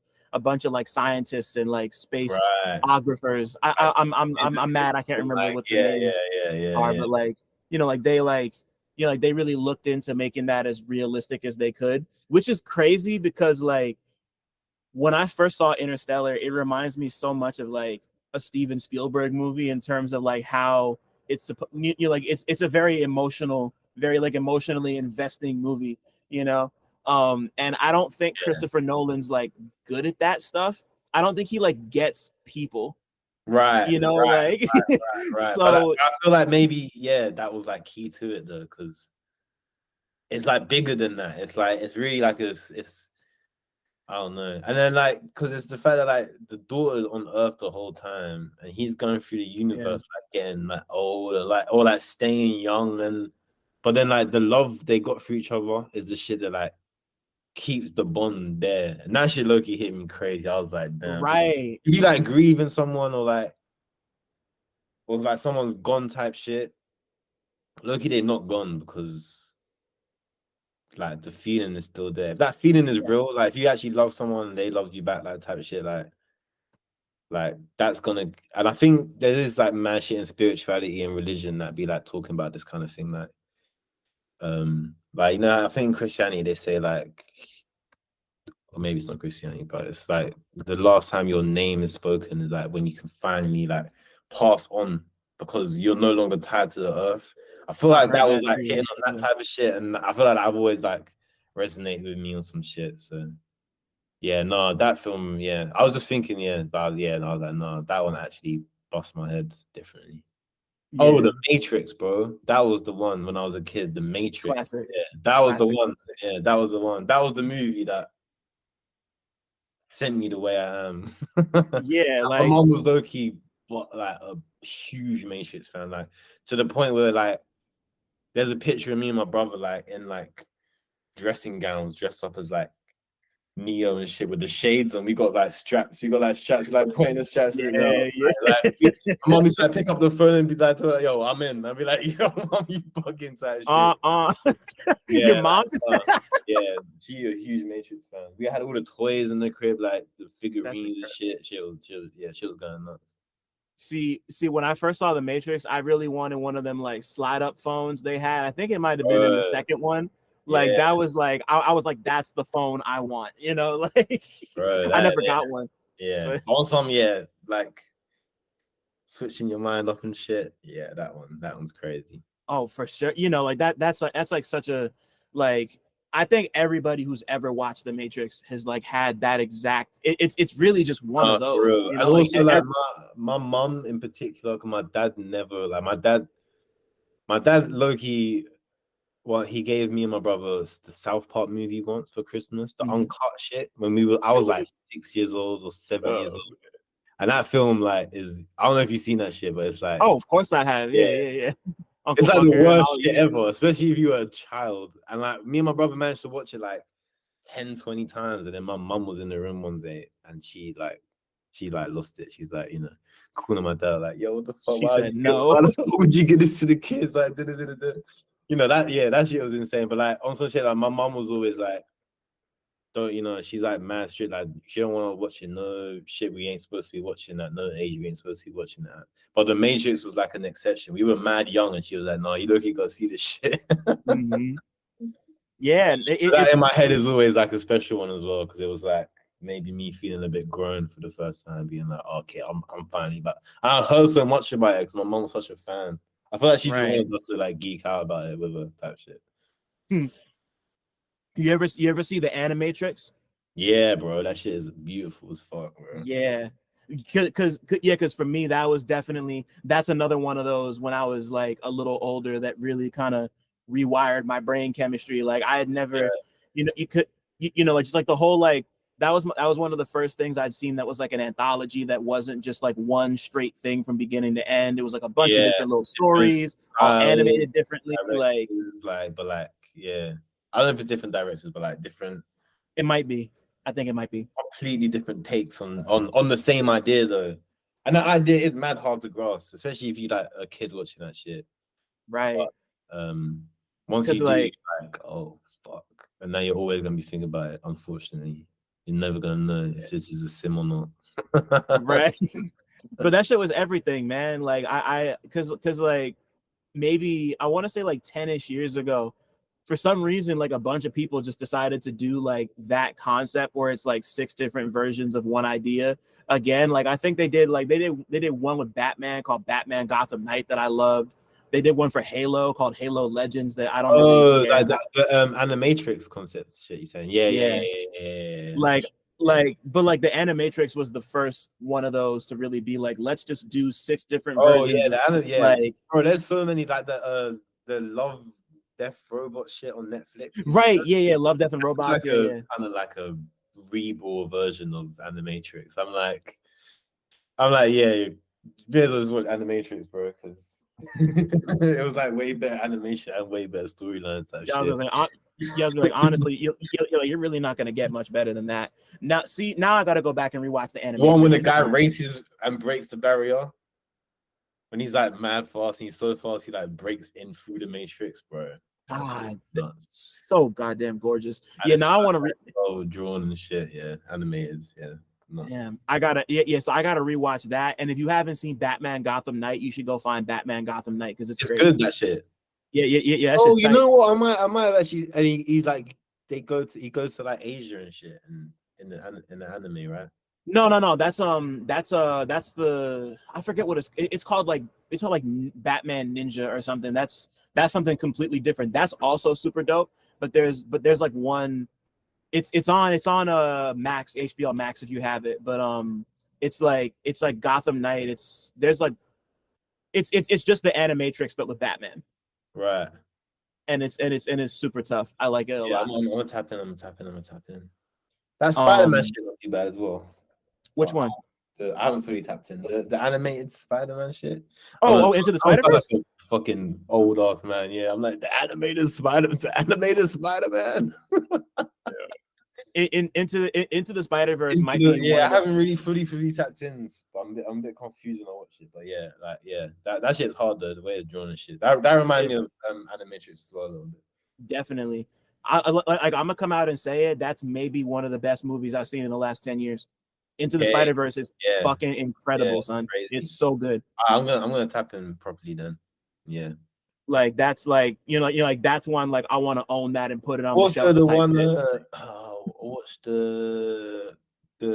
like scientists and like space Right. ographers. I'm mad I can't remember Like, what the names are, yeah. but like, you know, like you know, like they really looked into making that as realistic as they could, which is crazy because like when I first saw Interstellar, it reminds me so much of like a Steven Spielberg movie in terms of like how it's you like it's a very emotional, very like emotionally investing movie, you know. And I don't think Christopher Nolan's like good at that stuff. I don't think he like gets people, Right, you know, right, like right. But so I feel like maybe yeah, that was like key to it though, because it's like bigger than that. It's like it's really like it's I don't know. And then like, because it's the fact that like the daughter's on Earth the whole time, and he's going through the Yeah. universe like getting like old and like or like staying young, and but then like the love they got for each other is the shit that like keeps the bond there. And that shit Loki hit me crazy. I was like, damn. Right. If you like grieving someone or like someone's gone type shit, Loki they're not gone because like the feeling is still there. If that feeling is Yeah. real, like if you actually love someone, they love you back, like type of shit, like that's gonna. And I think there is like mad shit in spirituality and religion that be like talking about this kind of thing, like you know, I think in Christianity they say like, or maybe it's not Christianity, but it's like the last time your name is spoken is like when you can finally like pass on because you're no longer tied to the earth. I feel I've like heard that was that like too. hitting on that Yeah. type of shit, and I feel like I've always like resonated with me on some shit. So yeah, no, that film, yeah, I was just thinking, yeah, and I was like, no, that one actually bust my head differently. Oh, Yeah. the Matrix, bro. That was the one when I was a kid. The Matrix. Classic. Yeah, that was the Classic. one. Yeah, that was the one. That was the movie that sent me the way I am. Yeah, My like mom was low key, but like a huge Matrix fan, like to the point where like there's a picture of me and my brother like in like dressing gowns, dressed up as like Neo and shit with the shades on. We got like straps. We got like straps, like putting the straps in now. yeah, My mom used to like pick up the phone and be like, "Yo, I'm in." I'd be like, "Yo, mom, you bugging type shit." yeah. Yeah, Your mom just yeah, she a huge Matrix fan. We had all the toys in the crib, like the that's figurines and incredible. shit. She was going nuts. See, when I first saw the Matrix, I really wanted one of them like slide up phones they had. I think it might have been in the second one. Like Yeah, that was like I was like, that's the phone I want, you know, like bro, I that never got one. yeah. But On some, yeah, like switching your mind up and shit. Yeah, that one's crazy. oh, for sure. You know, like that's like such a like I think everybody who's ever watched The Matrix has like had that exact. It's really just one of For those. real. You And know, like also like my mom in particular, cause my dad never like my dad Loki. Well, he gave me and my brother the South Park movie once for Christmas, the Mhm. uncut shit. I was like 6 years old or 7 years uh, old, and that film like is I don't know if you've seen that shit, but it's like oh, of course I have. yeah, Yeah. it's Uncle like the Fucker and worst all. shit Yeah, ever, especially if you were a child. And like me and my brother managed to watch it like 10, 20 times, and then my mum was in the room one day and she lost it. She's like, calling my dad like, "Yo, what the fuck? she said no. Why the fuck would you give this to the kids?" Like, that shit was insane. But like on some shit, like my mum was always like, "Don't she's like mad strict. Like she don't want to watch no shit we ain't supposed to be watching at no age we ain't supposed to be watching that." But the Matrix was like an exception. We were mad young, and she was like, "No, you look, you gotta see this shit." Mm-hmm. Yeah, That in it's my head is always like a special one as well because it was like maybe me feeling a bit grown for the first time, being like, okay, I'm finally back. I heard so much about it because my mom was such a fan. I feel like she just right. wanted us to like geek out about it with her type shit. Hmm. You ever see the Animatrix? Yeah, bro, that shit is beautiful as fuck, bro. Yeah. Because for me that was definitely that's another one of those when I was like a little older that really kind of rewired my brain chemistry. Like I had never, Yeah, like just like the whole like that was one of the first things I'd seen that was like an anthology that wasn't just like one straight thing from beginning to end. It was like a bunch of yeah, different little different stories, all styles, animated differently. Like directors, but yeah, I don't know if it's different directors, but like different it might be. I think it might be. completely different takes on the same idea though. And that idea is mad hard to grasp, especially if you like a kid watching that shit. Right. But once you Because do, like you're like, oh fuck. And now you're always gonna be thinking about it, unfortunately. You're never gonna know if this is a sim or not. right. But that shit was everything, man. Like because like maybe I want to say like 10ish years ago, for some reason, like a bunch of people just decided to do like that concept where it's like six different versions of one idea again. Like I think they did one with Batman called Batman Gotham Knight that I loved. They did one for Halo called Halo Legends that I don't really Oh, care like about. that the Animatrix concept shit you're saying. Yeah, yeah, yeah, Yeah. yeah, yeah, yeah, for Like sure. Yeah. but like the Animatrix was the first one of those to really be like, let's just do six different Oh versions yeah, of yeah, like bro. There's so many like the Love Death Robot shit on Netflix. You see right, that? yeah, Love, Death, and It's Robots, like yeah, a yeah. kind of like a reborn version of Animatrix. I'm like, yeah, Bezos watch Animatrix, bro, because it was like way better animation and way better storylines. That I was shit. gonna say, I was like, honestly, you're really not gonna get much better than that. Now, see, now I gotta go back and rewatch the One when Animatrix. the guy races and breaks the barrier. When he's like mad fast and he's so fast, he like breaks in through the Matrix, bro. God, so goddamn gorgeous. And Yeah, now I want to drawn and shit. Yeah, animated. Yeah. Nuts. Damn, I gotta so I gotta rewatch that. And if you haven't seen Batman Gotham Knight, you should go find Batman Gotham Knight because it's great. Good, that shit. Yeah. Oh, you know what? I might have actually. And he's like, he goes to like Asia and shit, and in the anime, right? No. That's the I forget what it's called. It's called like Batman Ninja or something. That's something completely different. That's also super dope. But there's like one. It's on Max, HBO Max if you have it. But it's like Gotham Knight. It's just the Animatrix but with Batman. Right. And it's super tough. I like it a lot. I'm gonna tap in. That Spider-Man shit not too bad as well. Which one? I haven't fully tapped in the animated Spider-Man shit. Into the Spider-Verse? Fucking old ass man. Yeah, I'm like the animated Spider-Man. Into the Spider-Verse might be I haven't really fully tapped in, but I'm a bit confused when I watch it. But yeah, that shit's hard though, the way it's drawn and shit. That reminds me of Animatrix as well a little bit. Definitely. I'm gonna come out and say it. That's maybe one of the best movies I've seen in the last 10 years. Into the Spider-Verse is fucking incredible, son. Crazy. It's so good. I'm gonna tap in properly then. Yeah. Like that's like like that's one like I want to own that and put it on also the shelf. The one watched the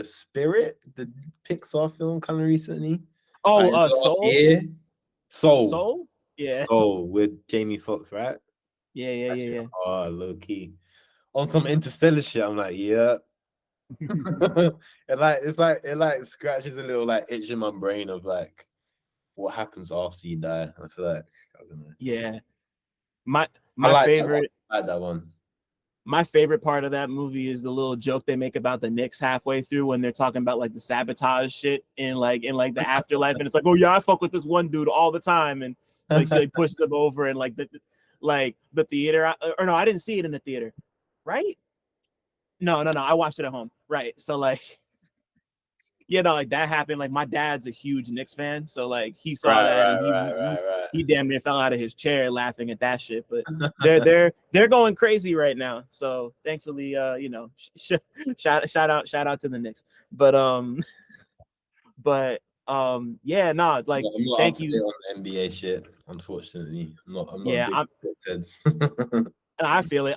Spirit, the Pixar film kind of recently. Soul? Yeah. Soul with Jamie Foxx, right? Yeah. Oh, low key. On some Interstellar shit, I'm like, yeah. it scratches a little like itch in my brain of like what happens after you die. I feel like I don't know. Yeah. My favorite. I like that one. My favorite part of that movie is the little joke they make about the Knicks halfway through when they're talking about like the sabotage shit in the afterlife, and it's like, oh yeah, I fuck with this one dude all the time, and like so he pushes him over, and like the theater, or no, I didn't see it in the theater, right? No, I watched it at home, right? So like, like that happened. Like my dad's a huge Knicks fan, so like he saw that and he damn near fell out of his chair laughing at that shit. But they're going crazy right now. So thankfully, shout out to the Knicks. But thank you on NBA shit. Unfortunately, I'm not sense. I feel it.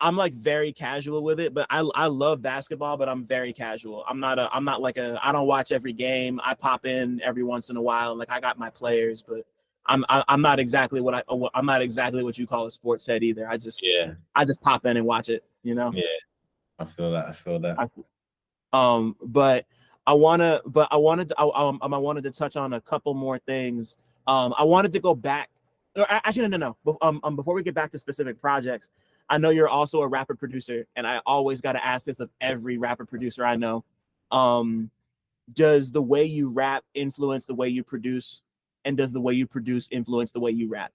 I'm like very casual with it, but I love basketball, but I'm very casual. I don't watch every game. I pop in every once in a while. Like I got my players, but I'm not exactly I'm not exactly what you call a sports head either. I just pop in and watch it, Yeah. I feel that. But I wanted to touch on a couple more things. I wanted to go back. Actually, no. Before we get back to specific projects, I know you're also a rapper producer, and I always got to ask this of every rapper producer I know. Does the way you rap influence the way you produce? And does the way you produce influence the way you rap?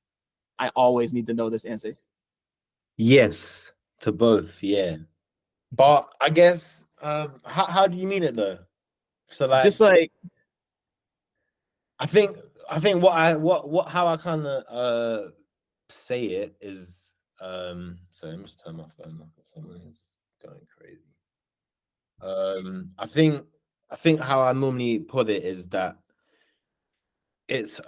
I always need to know this answer. Yes, to both, yeah. But I guess, how do you mean it though? So like, just like, I think how I kind of say it is. So let me just turn my phone off. Someone is going crazy. I think how I normally put it is that it's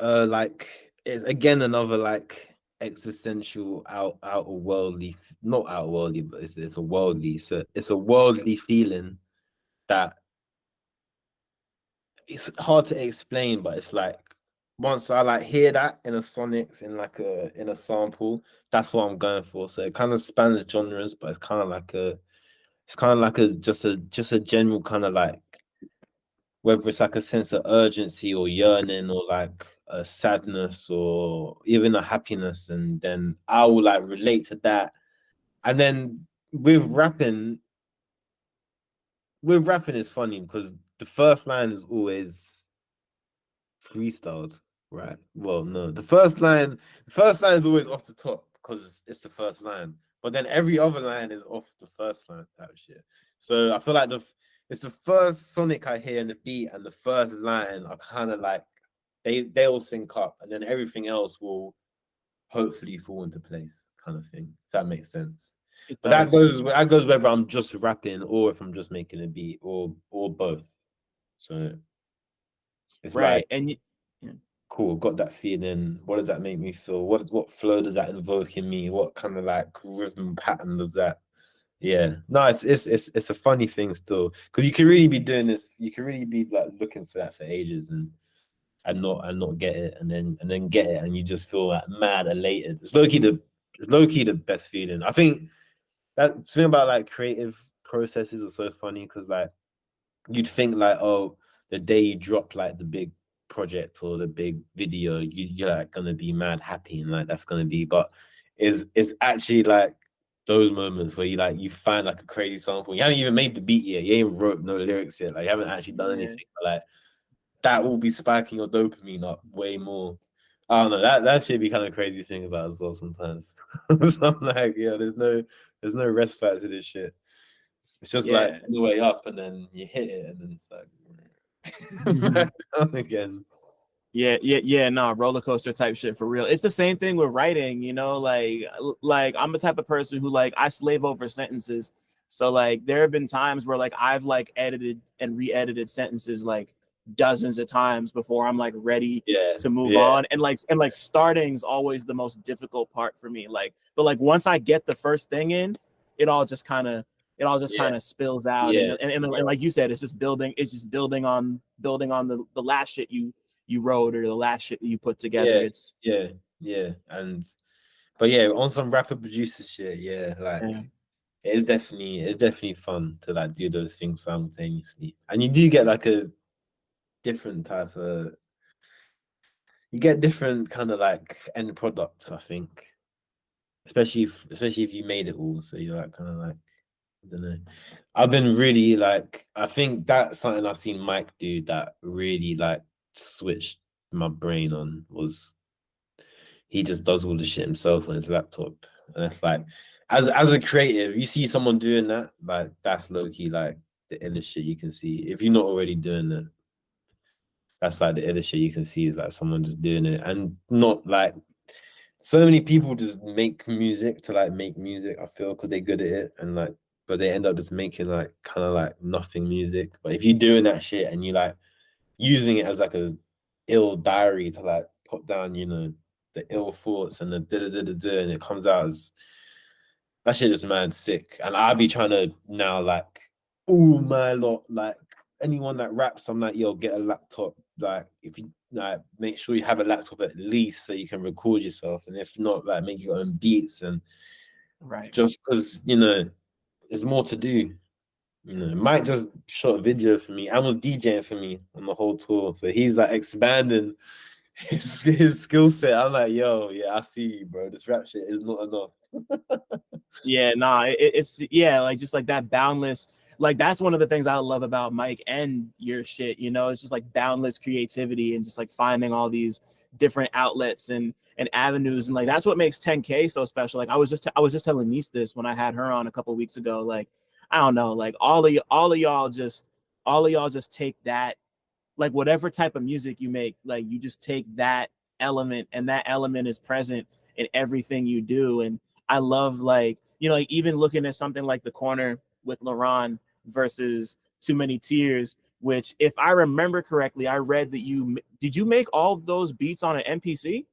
it's again another like existential out worldly, not out worldly, but it's a worldly. So it's a worldly feeling that it's hard to explain, but it's like once I like hear that in a sonics in a sample, that's what I'm going for. So it kind of spans genres, but it's kind of like just a general kind of like, whether it's like a sense of urgency or yearning or like a sadness or even a happiness, and then I will like relate to that. And then with rapping, with rapping is funny because the first line is always freestyled, right? Well, no, the first line is always off the top because it's the first line, but then every other line is off the first line type shit. So I feel like it's the first sonic I hear in the beat and the first line are kind of like they all sync up, and then everything else will hopefully fall into place, kind of thing. If that makes sense. It But that does. goes whether I'm just rapping or if I'm just making a beat or both. So it's like Right. And yeah. cool, got that feeling. What does that make me feel? What flow does that invoke in me? What kind of like rhythm pattern does that? Yeah, no, it's a funny thing still because you can really be doing this. You can really be like looking for that for ages and not get it, and then get it, and you just feel like mad elated. It's low key the best feeling. I think that thing about like creative processes are so funny because like you'd think like, oh, the day you drop like the big project or the big video, you're like gonna be mad happy and like that's gonna be, but is actually like those moments where you find like a crazy sample. You haven't even made the beat yet. You ain't wrote no lyrics yet. Like you haven't actually done Yeah. anything. But like that will be spiking your dopamine up way more. I don't know. That should be kind of crazy to think about as well sometimes. So I'm like, yeah, there's no rest factor to this shit. It's just like Yeah. on the way up, and then you hit it, and then it's like back down again. Yeah, no, roller coaster type shit for real. It's the same thing with writing, like I'm the type of person who like I slave over sentences. So like there have been times where like I've like edited and re-edited sentences like dozens of times before I'm like ready Yeah, to move yeah, on. And like starting's always the most difficult part for me. Like, but like once I get the first thing in, it all just kind of it all just yeah, kind of spills out yeah, and like you said, it's just building on the last shit you wrote or the last shit that you put together. yeah, It's yeah, yeah. And but yeah, on some rapper producer shit, yeah, like yeah, it's definitely fun to like do those things simultaneously, and you do get like a different type of you get different kind of like end products, I think. Especially if you made it all, so you're like kind of like I don't know. I've been really like I think that's something I've seen Mike do that really like switched my brain on was he just does all the shit himself on his laptop. And it's like as a creative, you see someone doing that, like that's low key like the illest shit you can see. If you're not already doing it, that's like the illest shit you can see is like someone just doing it and not like so many people just make music to like make music, I feel, because they're good at it and like but they end up just making like kind of like nothing music. But if you're doing that shit and you like using it as like a ill diary to like put down, the ill thoughts and the da da da da, and it comes out as that shit just mad sick. And I'll be trying to now like, oh my lot, like anyone that raps, I'm like, yo, get a laptop. Like if you like make sure you have a laptop at least so you can record yourself. And if not, like make your own beats and right. just because there's more to do. Mike just shot a video for me and was DJing for me on the whole tour. So he's like expanding his skill set. I'm like, yo, yeah, I see you, bro. This rap shit is not enough. Yeah, nah, it's yeah, like just like that boundless. Like that's one of the things I love about Mike and your shit. It's just like boundless creativity and just like finding all these different outlets and avenues, and like that's what makes 10K so special. Like I was just telling Niece this when I had her on a couple weeks ago. Like I don't know, like all of y'all just take that, like whatever type of music you make, like you just take that element, and that element is present in everything you do. And I love, like, like even looking at something like The Corner with LaRon versus Too Many Tears, which if I remember correctly, I read that you make all those beats on an MPC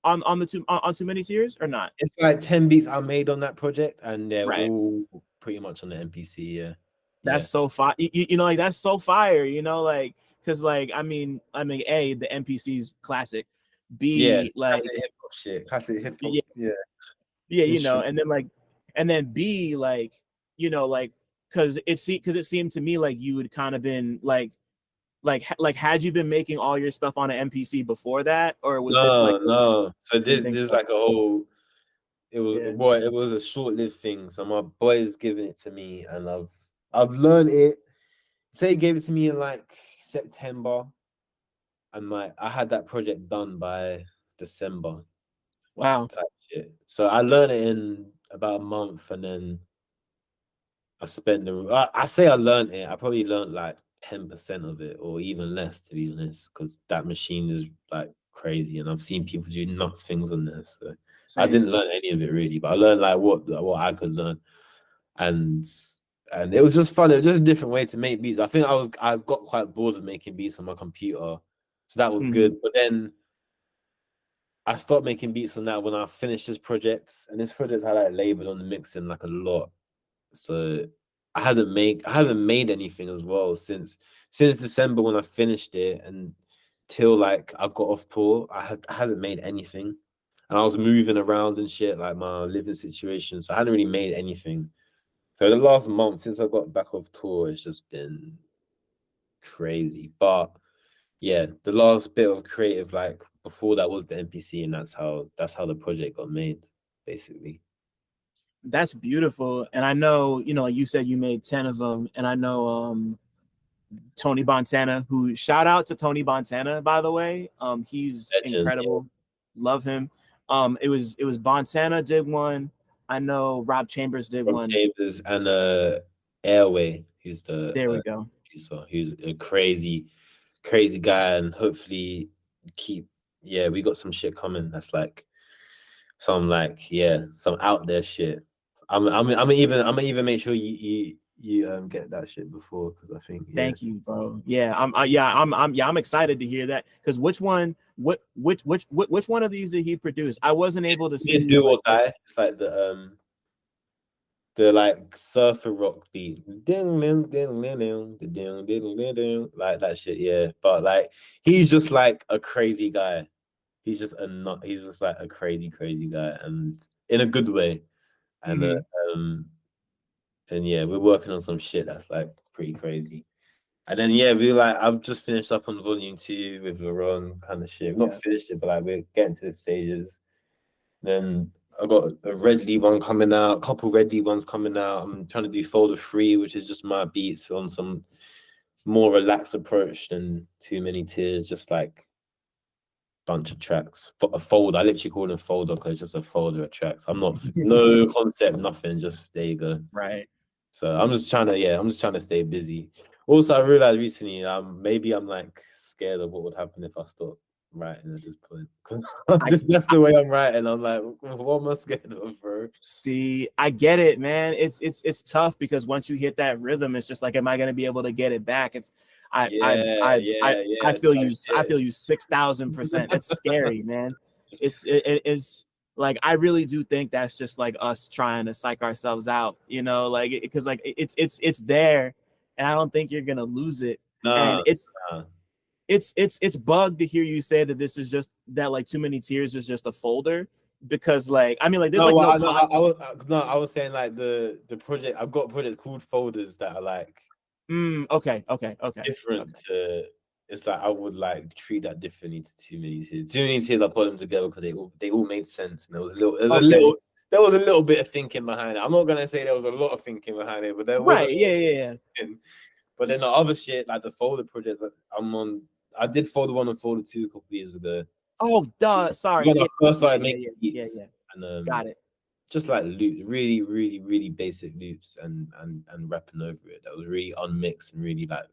on Too Many Tears or not? It's like 10 beats I made on that project, and they're Right. all pretty much on the NPC. Yeah, That's yeah, so fire. Like that's so fire. Like because like I mean, a the NPC's classic. yeah. B like Classic hip hop shit. Classic hip hop. yeah, Yeah, yeah, instrument. and then like and then B like because it seemed to me like you had kind of been like had you been making all your stuff on an MPC before that, or was this like No, no. So you this think is so? like a whole. Yeah. It was a short lived thing. So my boy's giving it to me, and I've learned it. say he gave it to me in like September, and I had that project done by December Wow. type shit. So I learned it in about a month, and then I spent I say I learned it. I probably learned like 10% of it, or even less, to be honest, because that machine is like crazy, and I've seen people do nuts things on there. So I Same. didn't learn any of it really, but I learned like what I could learn, and it was just fun. It was just a different way to make beats. I got quite bored of making beats on my computer, so that was Hmm. good. But then I stopped making beats on that when I finished this project, and this project had like labeled on the mixing like a lot. So I haven't made anything as well since December when I finished it, and till like I got off tour. I hadn't made anything, and I was moving around and shit, like my living situation. So I hadn't really made anything. So the last month since I got back off tour, it's just been crazy. But yeah, the last bit of creative, like before that, was the NPC, and that's how the project got made, basically. That's beautiful. And I know, like you said, you made 10 of them. And I know Tony Montana, who shout out to Tony Montana, by the way. He's Legend, yeah. incredible. Love him. It was Montana did one. I know Rob Chambers did Rob one. Chambers and Airway, who's the There we go. producer, who's a crazy guy, and hopefully keep yeah, we got some shit coming that's some out there shit. I'm even make sure you get that shit before, because I think Thank you, bro. Yeah, I'm excited to hear that. Because which one of these did he produce? I wasn't able to he did see Do like or Die. It's like the like surfer rock beat. Ding, ding, ding, ding, ding, ding, ding, ding, ding, like that shit, yeah. But like he's just like a crazy guy. He's just like a crazy guy, and in a good way. And Mhm. um and yeah, we're working on some shit that's like pretty crazy. And then yeah, we like I've just finished up on volume 2 with Laurent kind of shit. We've not Yeah. finished it, but like we're getting to the stages. Then I got a Redley one coming out, a couple Redley ones coming out. I'm trying to do folder 3, which is just my beats on some more relaxed approach than Too Many Tears, just like bunch of tracks. A folder. I literally call them folder because it's just a folder of tracks. I'm not no concept, nothing. Just there you go. Right. So I'm just trying to stay busy. Also, I realized recently, maybe I'm like scared of what would happen if I stop writing at this point. I That's the way I'm writing. I'm like, what am I scared of, bro? See, I get it, man. It's tough because once you hit that rhythm, it's just like, am I going to be able to get it back? If I I Yeah, I I, yeah, I yeah. feel Like, you. I feel you 6,000%. It's scary, man. It's like I really do think that's just like us trying to psych ourselves out, like because like it's there, and I don't think you're gonna lose it. And nah, it's nah. it's bugged to hear you say that this is just that like Too Many Tears is just a folder because like I mean like there's No, like well, no no, con. I was no, I was saying like the project. I've got projects called folders that are like Okay. different to. It's like I would like treat that differently to Too Many Tears. Too Many Tears, I put them together because they all made sense, and Okay. there was a little bit of thinking behind it. I'm not gonna say there was a lot of thinking behind it, but there was a Right. lot Yeah. of Yeah. Yeah. thinking. But then the other shit, like the folder projects that I'm on, I did folder 1 and folder 2 a couple of years ago. Oh, duh. Sorry. When I Yeah. first Yeah. started Yeah. making Yeah. Yeah. beats, Yeah. and Got it. just like really basic loops, and rapping over it. That was really unmixed and really like,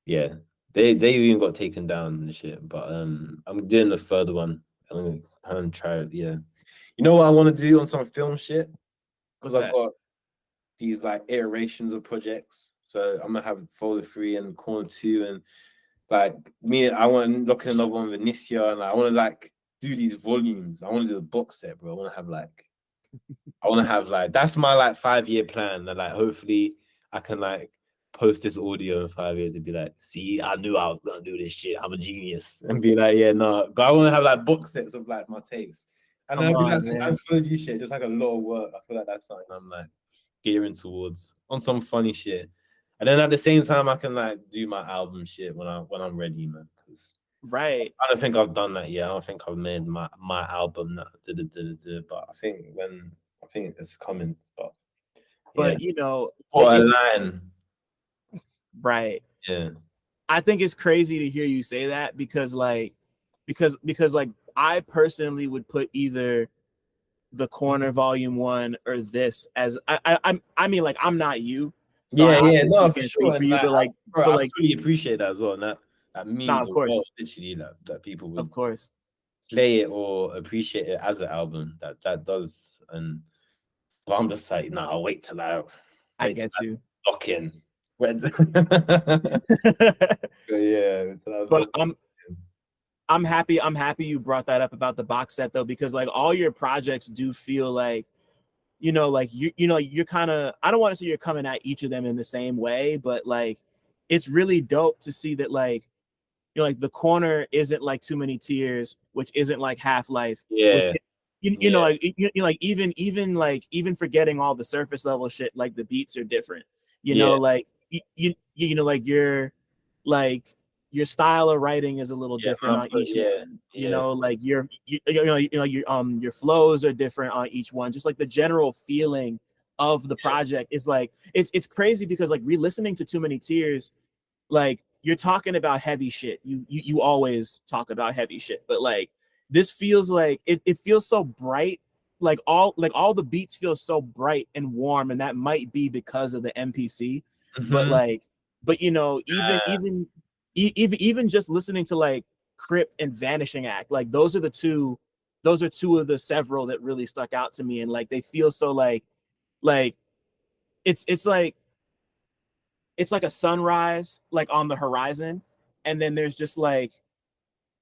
yeah. They even got taken down and shit. But I'm doing the third one. I'm gonna try it. Yeah. You know what I want to do on some film shit? Because What's I've that? got these like iterations of projects. So I'm gonna have folder 3 and corner 2, and like me, I want to look at another one with Nissia, and like, I want to like do these volumes. I want to do a box set, bro. I want to have like that's my like 5 year plan. And like hopefully I can like post this audio in 5 years and be like, see, I knew I was gonna do this shit. I'm a genius, and be like, yeah, no. But I want to have like box sets of like my takes, and Come then be like on, some man. anthology shit, just like a lot of work. I feel like that's something I'm like gearing towards on some funny shit. And then at the same time, I can like do my album shit when I'm ready, man. Because Right. I don't think I've done that yet. I don't think I've made my album. But I think it's coming. But yeah, But or a it's line. Right. Yeah. I think it's crazy to hear you say that because like I personally would put either the Corner Volume 1 or this as I mean like I'm not you, so I Yeah, yeah, obviously no, for can't sure. speak for And you, like, bro, but I like fully appreciate that as well. And that nah, means of the world, course, literally, that people of would course, play it or appreciate it as an album. That does. And but I'm just like, nah, I'll I wait till get you. I lock in. When yeah, till I But lock in. I'm happy you brought that up about the box set though, because like all your projects do feel like like you're kind of, I don't want to say you're coming at each of them in the same way, but like it's really dope to see that like like the Corner isn't like Too Many Tears, which isn't like Half-Life, which Yeah, yeah. like like even forgetting all the surface level shit, like the beats are different. Yeah, Like like like your style of writing is a little yeah, different man. on each Yeah, one. yeah, Like your flows are different on each one. Just like the general feeling of the yeah. project is like it's crazy because like re-listening to Too Many Tears, like you're talking about heavy shit. You always talk about heavy shit, but like this feels like it feels so bright. Like all the beats feel so bright and warm, and that might be because of the MPC. But Mm-hmm. like, but even just listening to like Crypt and Vanishing Act, like those are two of the several that really stuck out to me, and like they feel so like it's like it's like a sunrise like on the horizon, and then there's just like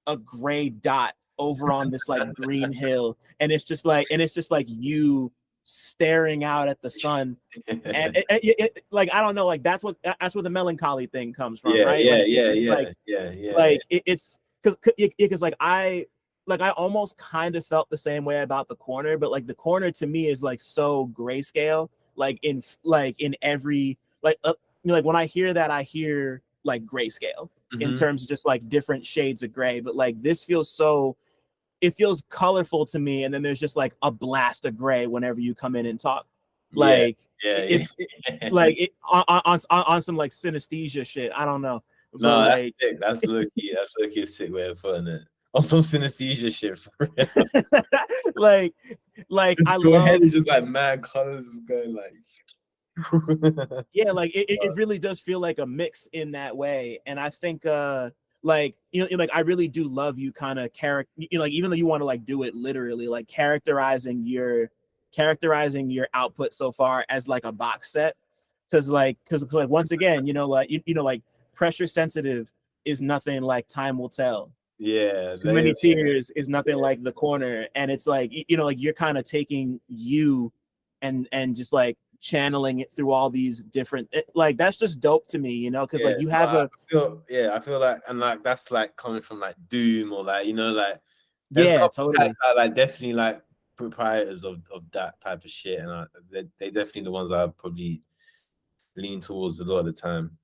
a gray dot over on this like green hill, and it's just like you staring out at the sun, and like I don't know, like that's where the melancholy thing comes from, Yeah, right? yeah, Like yeah, it's yeah, like yeah, yeah, it's because like I almost kind of felt the same way about the Corner, but like the Corner to me is like so grayscale, like in every like when I hear that, I hear like grayscale in hmm terms of just like different shades of gray, but like this feels so, it feels colorful to me, and then there's just like a blast of gray whenever you come in and talk. yeah, Like yeah, it's yeah. like on some like synesthesia shit. I don't know, but No, that's like sick. That's low-key. That's low-key a sick way of putting it. On some synesthesia shit for real. like I Your love, head is just like mad colors is going like yeah, like it really does feel like a mix in that way. And I think like like I really do love you kind of character, like even though you want to like do it literally, like characterizing your output so far as like a box set, because like once again, like like Pressure Sensitive is nothing like Time Will Tell. yeah, Too they Many Tears is nothing yeah, like the Corner, and it's like like you're kind of taking you and just like channeling it through all these different like that's just dope to me, because yeah. like you No, have a, I feel like and like that's like coming from like Doom or like like there's a yeah, couple of guys totally, that are like definitely like proprietors of that type of shit, and they definitely the ones that I probably lean towards a lot of the time.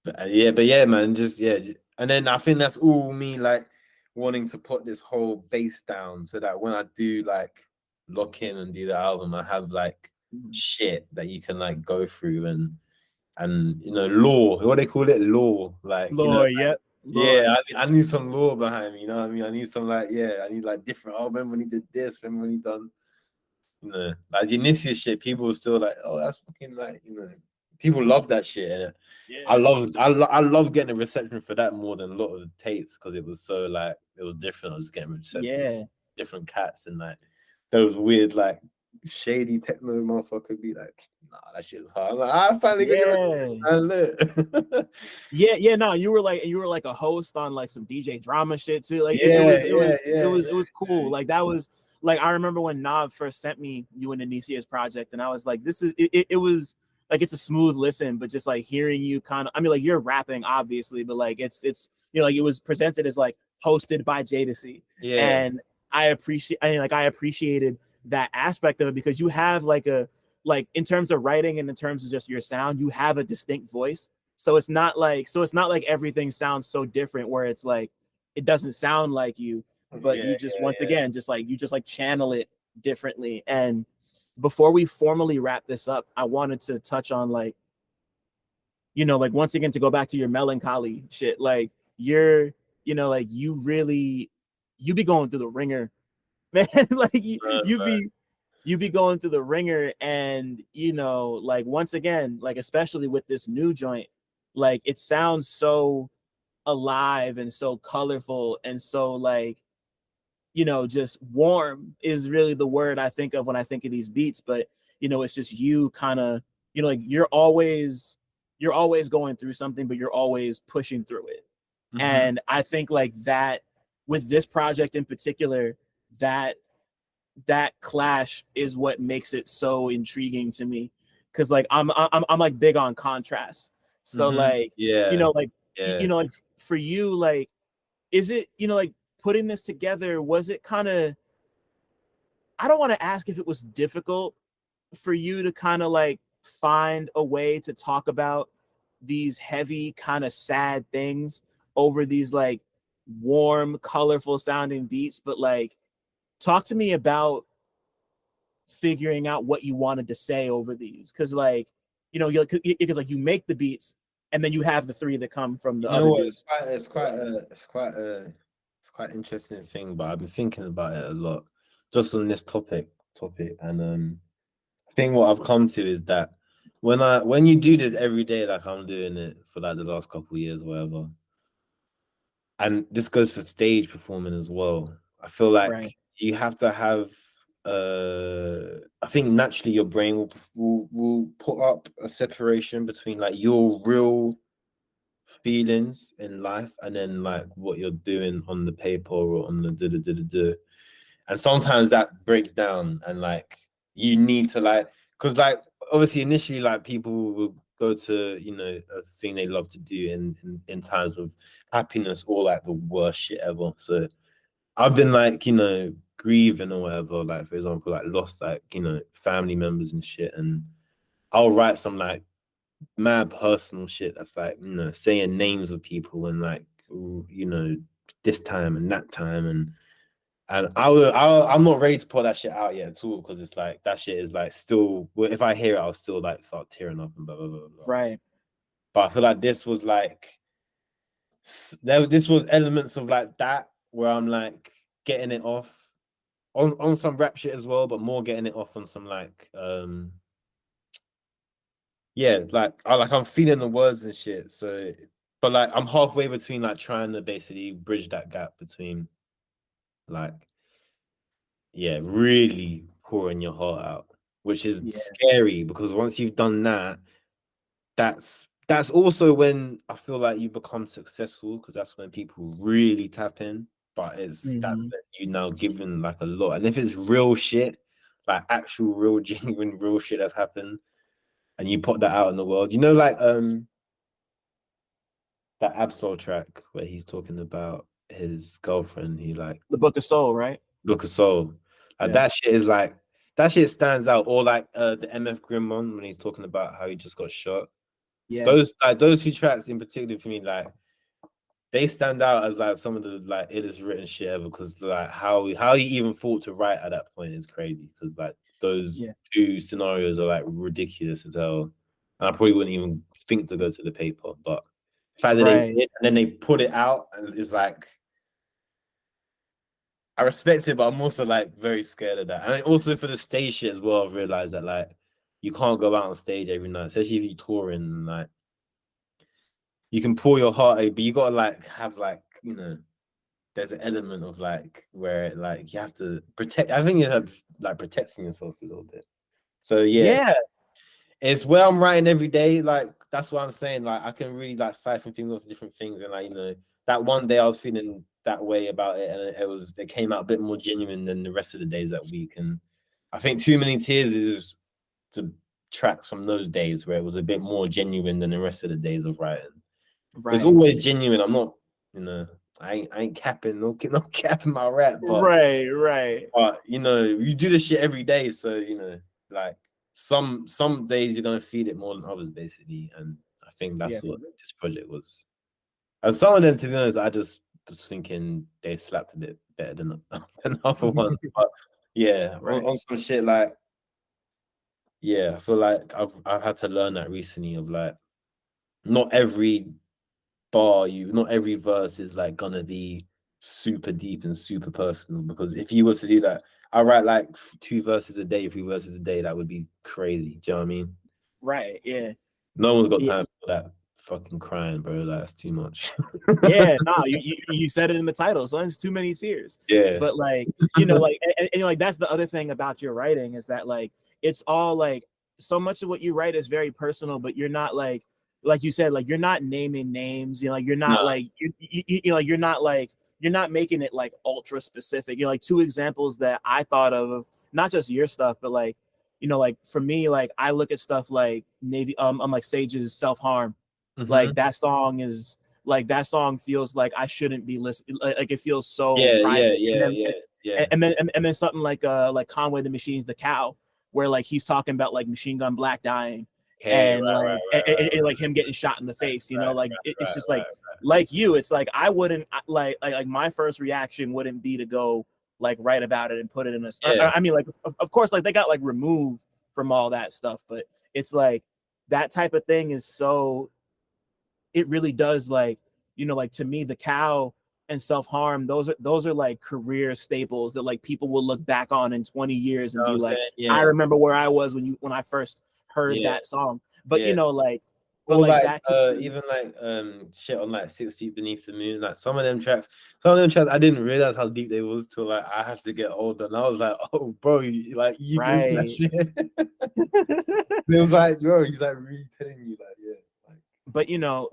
But yeah, man, just and then I think that's all me like wanting to put this whole bass down so that when I do like lock in and do the album, I have like shit that you can like go through and lore, what they call it, lore, like lore, yep, yeah, lore, I need some lore behind me, you know what I mean? I need some like I need like different. Oh, remember when he did this? Remember when he done like the Initiate shit, people were still like, oh, that's fucking like, people love that shit. And yeah, I love getting a reception for that more than a lot of the tapes because it was so like, it was different. I was getting reception, yeah, different cats and like those weird, like shady techno motherfucker be like, nah, that shit's hard. I'm like, I finally got your yeah, lit. yeah, no, you were like a host on like some DJ drama shit too, like it was cool, like that was like, I remember when Nav first sent me you and Anicia's project, and I was like, this is it was like, it's a smooth listen, but just like hearing you kind of, I mean, like you're rapping obviously, but like it's like it was presented as like hosted by Jadasea, Yeah, and I appreciated that aspect of it, because you have like a, like in terms of writing and in terms of just your sound, you have a distinct voice. So it's not like everything sounds so different where it's like it doesn't sound like you, but yeah, you just, once again, just like you just like channel it differently. And before we formally wrap this up, I wanted to touch on like like once again to go back to your melancholy shit, like you're, like you really, you be going through the ringer, man. Like you be going through the ringer, and like once again, like especially with this new joint, like it sounds so alive and so colorful and so like just warm is really the word I think of when I think of these beats. But it's just you kind of, like you're always going through something, but you're always pushing through it. Mm-hmm. And I think like that with this project in particular, that that clash is what makes it so intriguing to me. Cause like I'm like big on contrast. So Mm-hmm. like, Yeah. like Yeah. like for you, like is it, like putting this together, was it kind of, I don't want to ask if it was difficult for you to kind of like find a way to talk about these heavy, kind of sad things over these like warm, colorful sounding beats, but like talk to me about figuring out what you wanted to say over these, because like because like you make the beats and then you have the three that come from the You know other what? dudes. It's quite interesting thing, but I've been thinking about it a lot just on this topic, and I think what I've come to is that when you do this every day, like I'm doing it for like the last couple of years, or whatever, and this goes for stage performing as well. I feel Right. like you have to have I think naturally your brain will put up a separation between like your real feelings in life and then like what you're doing on the paper or on the do. And sometimes that breaks down and like you need to like because like obviously initially like people will go to a thing they love to do in times of happiness or like the worst shit ever. So I've been like grieving or whatever, like for example like lost like family members and shit, and I'll write some like mad personal shit that's like saying names of people and like this time and that time, and I'm not ready to put that shit out yet at all because it's like that shit is like still, well, if I hear it I'll still like start tearing up and blah blah blah blah. Right. But I feel like this was like this was elements of like that where I'm like getting it off on some rap shit as well, but more getting it off on some like yeah, I'm feeling the words and shit. So, but like I'm halfway between like trying to basically bridge that gap between like yeah, really pouring your heart out, which is Yeah. scary because once you've done that, that's also when I feel like you become successful because that's when people really tap in. But that's Hmm. when you now giving like a lot, and if it's real shit, like actual real genuine real shit that's happened, and you put that out in the world, like that Absol track where he's talking about his girlfriend, he like The Book of Soul, right? look a soul. Like Yeah. that shit is like that shit stands out. Or like the MF Grimm one when he's talking about how he just got shot. Yeah. Those two tracks in particular for me, like they stand out as like some of the like illest written shit ever because like how he even thought to write at that point is crazy because like those Yeah. two scenarios are like ridiculous as hell. And I probably wouldn't even think to go to the paper, but the fact that they Right. did and then they put it out and it's like I respect it, but I'm also like very scared of that. And also for the stage shit as well, I've realized that like you can't go out on stage every night, especially if you're touring. And, like you can pour your heart out, but you gotta like have like there's an element of like where like you have to protect. I think you have like protecting yourself a little bit. So yeah, Yeah. it's where I'm writing every day. Like that's what I'm saying. Like I can really like siphon things off different things, and like that one day I was feeling that way about it, and it came out a bit more genuine than the rest of the days that week. And I think Too Many Tears is the tracks from those days where it was a bit more genuine than the rest of the days of writing. It's Right. always genuine. I'm not, I ain't capping, no capping my rap, Right. Right. but you do this shit every day, so like some days you're gonna feel it more than others, basically. And I think Yeah. that's what this project was. And some of them, to be honest, I just was thinking they slapped a bit better than other ones. But yeah, Right. on some shit like yeah, I feel like I've had to learn that recently of like not every not every verse is like gonna be super deep and super personal. Because if you were to do that, I write like 2 verses a day, 3 verses a day. That would be crazy. Do you know what I mean? Right. Yeah. No one's got Yeah. time for that fucking crying, bro. That's too much. Yeah, no, you said it in the title. So it's too many tears. Yeah. But like, like and like that's the other thing about your writing is that like it's all like so much of what you write is very personal, but you're not like you said, like you're not naming names, like you're not No. like like you're not making it like ultra specific. Like two examples that I thought of not just your stuff, but like, like for me, like I look at stuff like Navy I'm like Sage's Self-Harm. Mm-hmm. Like that song feels like I shouldn't be listening. Like it feels so Yeah, yeah, private. yeah, yeah, yeah. And then something like Conway the Machine's The Cow, where like he's talking about like Machine Gun Black dying Okay, and right, right, like right, right, like him getting shot in the face. right, Like it's right, just right, like you. It's like I wouldn't like my first reaction wouldn't be to go like write about it and put it in a. Yeah. I mean, like of course, like they got like removed from all that stuff, but it's like that type of thing is so it really does like like to me the Cow and Self-Harm, those are like career staples that like people will look back on in 20 years You know and what be I'm like, saying? I Yeah, remember where I was when I first heard yeah, that song. But yeah. like but Or like like that could be even like shit on like 6 Feet Beneath the Moon. Like some of them tracks I didn't realize how deep they was till like I had to get older. And I was like, oh bro, like you go through that right. shit. It was like, bro, he's like really telling you like, yeah, like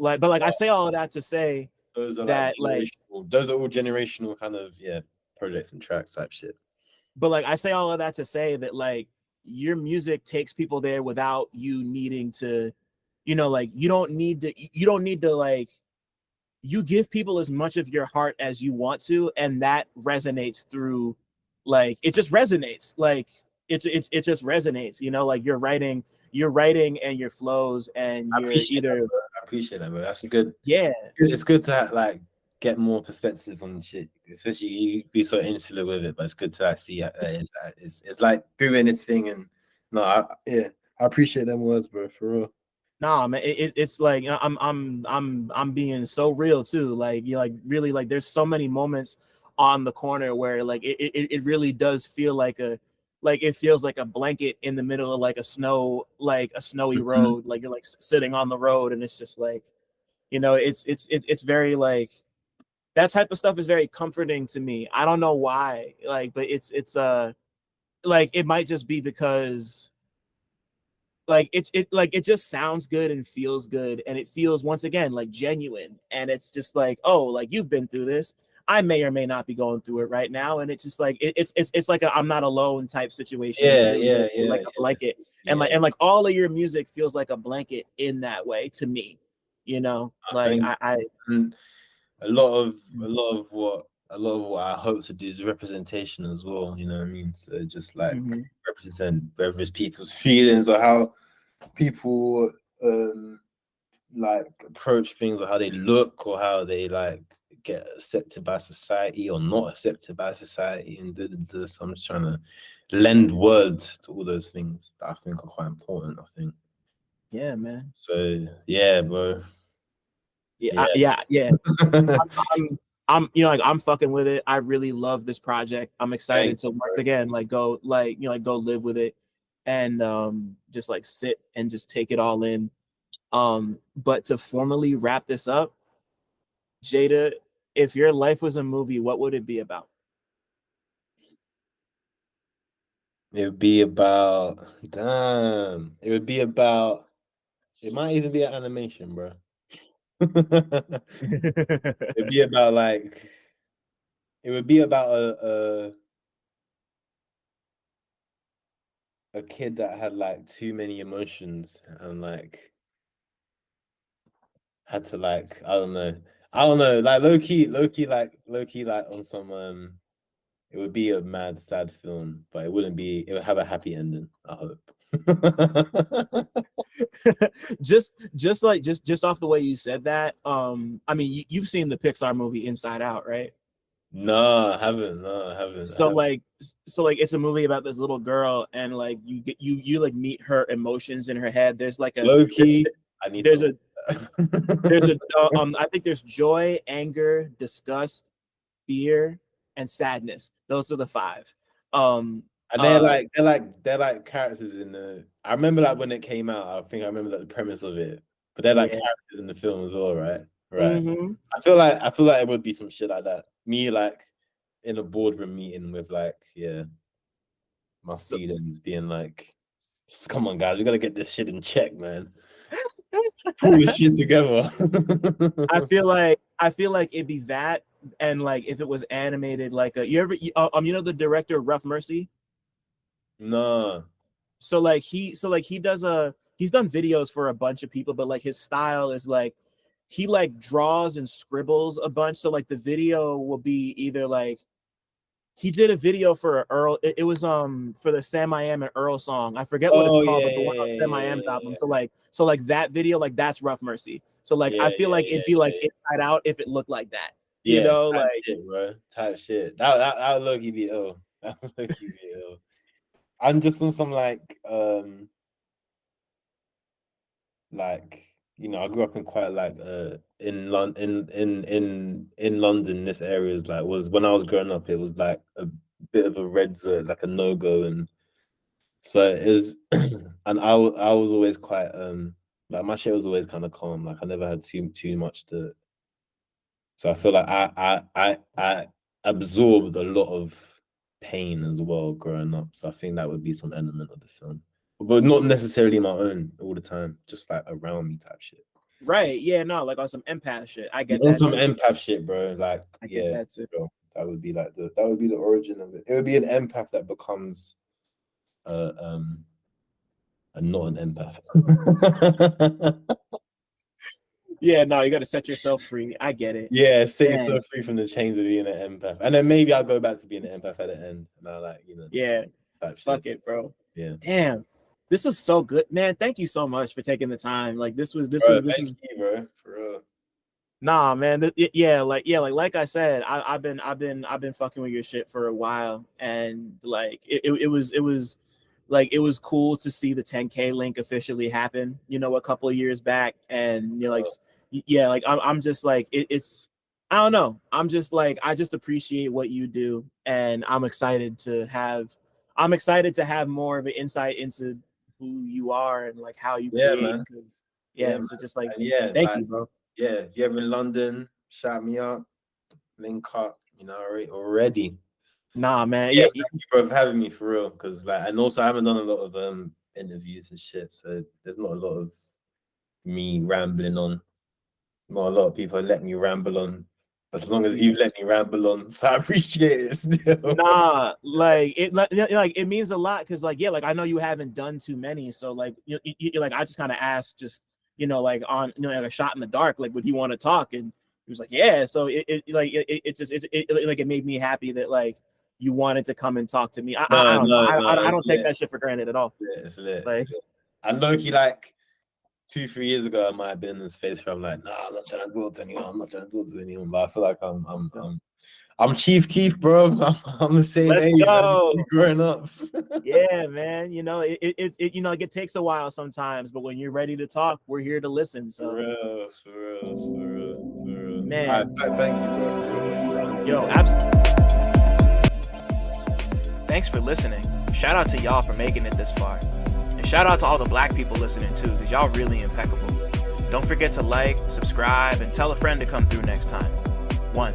But but like I say all of that to say those are like that like generational, those are all generational kind of projects and tracks type shit. but like I say all of that to say that like your music takes people there without you needing to like you don't need to like you give people as much of your heart as you want to, and that resonates through like it just resonates like it just resonates, like you're writing and your flows and I you're appreciate that, either bro. I appreciate that, bro. That's a good. yeah. It's good to like get more perspective on shit, especially you be so insular with it. But it's good to like see it's like doing its thing. And no, I appreciate them words, bro, for real. Nah, man, it's like I'm being so real too. Like like really like there's so many moments on the corner where like it really does feel like it feels like a blanket in the middle of like a snowy Mhm. road. Like you're like sitting on the road and it's just like it's very like that type of stuff is very comforting to me. I don't know why, like, but it's like it might just be because like it just sounds good and feels good and it feels once again like genuine and it's just like, oh, like you've been through this. I may or may not be going through it right now, and it's just like it's like a I'm not alone type situation, and it Yeah, really yeah, does feel yeah, like a yeah, blanket, yeah. and like all of your music feels like a blanket in that way to me, I like think I mm, a lot of what I hope to do is representation as well. You know what I mean? So just like mm-hmm. represent whether it's people's feelings or how people um like approach things or how they look or how they like get accepted by society or not accepted by society and so I'm just trying to lend words to all those things that I think are quite important, I think. Yeah, man. So yeah, bro. Yeah, Yeah. yeah. I'm like I'm fucking with it. I really love this project. I'm excited Thank to you, once bro. again like go like like go live with it and just like sit and just take it all in. But to formally wrap this up, Jada, if your life was a movie, what would it be about? It would be about damn. It would be about it might even be an animation, bro. It'd be about like it would be about a kid that had like too many emotions and like had to like I don't know like low key like on some it would be a mad sad film but it would have a happy ending, I hope. just off the way you said that, I mean you've seen the Pixar movie Inside Out, right? No, I haven't. No, I haven't. I so haven't. like so like it's a movie about this little girl and like you like meet her emotions in her head. There's like a Low key, I need to there's a watch There's a I think there's joy, anger, disgust, fear, and sadness. Those are the five. And they're like characters in the. I remember like when it came out. I think I remember like the premise of it, but they're like yeah. characters in the film as well, right? Right. Mm-hmm. I feel like it would be some shit like that. Me like in a boardroom meeting with like my So, feelings being like, come on guys, we gotta get this shit in check, man. Pull this shit together. I feel like it'd be that, and like if it was animated, like you know the director of Rough Mercy. No. He does he's done videos for a bunch of people, but like his style is like he like draws and scribbles a bunch. So like the video will be either like he did a video for Earl. It was for the Sam I Am and Earl song. I forget what it's called, but the one on Sam I Am's album. So like that video, like that's Rough Mercy. So like I feel like it'd be like Inside Out if it looked like that. You know, type like shit, bro. Type shit. That would look you be ill. That would look you be ill. I'm just on some like I grew up in quite like in London in London. This area is like was when I was growing up, it was like a bit of a red zone, like a no-go, and so it is. And I was always quite like my shit was always kind of calm. Like I never had too much to. So I feel like I absorbed a lot of pain as well growing up. So I think that would be some element of the film, but not necessarily my own all the time. Just like around me type shit. Right? Yeah, no, like on some empath shit. I get On that some too. empath shit, bro. Like I get that too. bro, that would be like that would be the origin of it. It would be an empath that becomes not an empath. Yeah, no, you got to set yourself free. I get it. Yeah, set yourself free from the chains of being an empath, and then maybe I'll go back to being an empath at the end. And I like yeah, fuck it, bro. Yeah, damn, this was so good, man. Thank you so much for taking the time. Like this was thank you, bro, for real. Nah, man. Like I said, I've been fucking with your shit for a while, and like it was cool to see the 10K link officially happen. You know, a couple of years back, and you're like, like I'm just like it's. I don't know. I'm just like I just appreciate what you do, and I'm excited to have more of an insight into who you are and like how you create. Man. So just like thank you, bro. Yeah, if you're ever in London, shout me up, link up, already. Nah, man. Thank you, bro, for having me for real. Because and also I haven't done a lot of interviews and shit, so there's not a lot of me rambling on. Not a lot of people let me ramble on. As long as you let me ramble on, so I appreciate it still. Nah, like it means a lot because like I know you haven't done too many, so like like I just kind of asked just like on like a shot in the dark, like would he want to talk, and he was like yeah, so it made me happy that like you wanted to come and talk to me. I don't know. I don't take that shit for granted at all. Yeah, it's lit. Like I Loki like 2-3 years ago, I might have been in the space where I'm like, nah, I'm not trying to talk to anyone. I'm not trying to talk to anyone. But I feel like I'm Chief Keef, bro. I'm the same age. Growing up. Yeah, man. It takes a while sometimes, but when you're ready to talk, we're here to listen. So for real. Man, thank you, bro. Yo, absolutely. Thanks for listening. Shout out to y'all for making it this far. And shout out to all the black people listening too, because y'all really impeccable. Don't forget to like, subscribe, and tell a friend to come through next time. 1.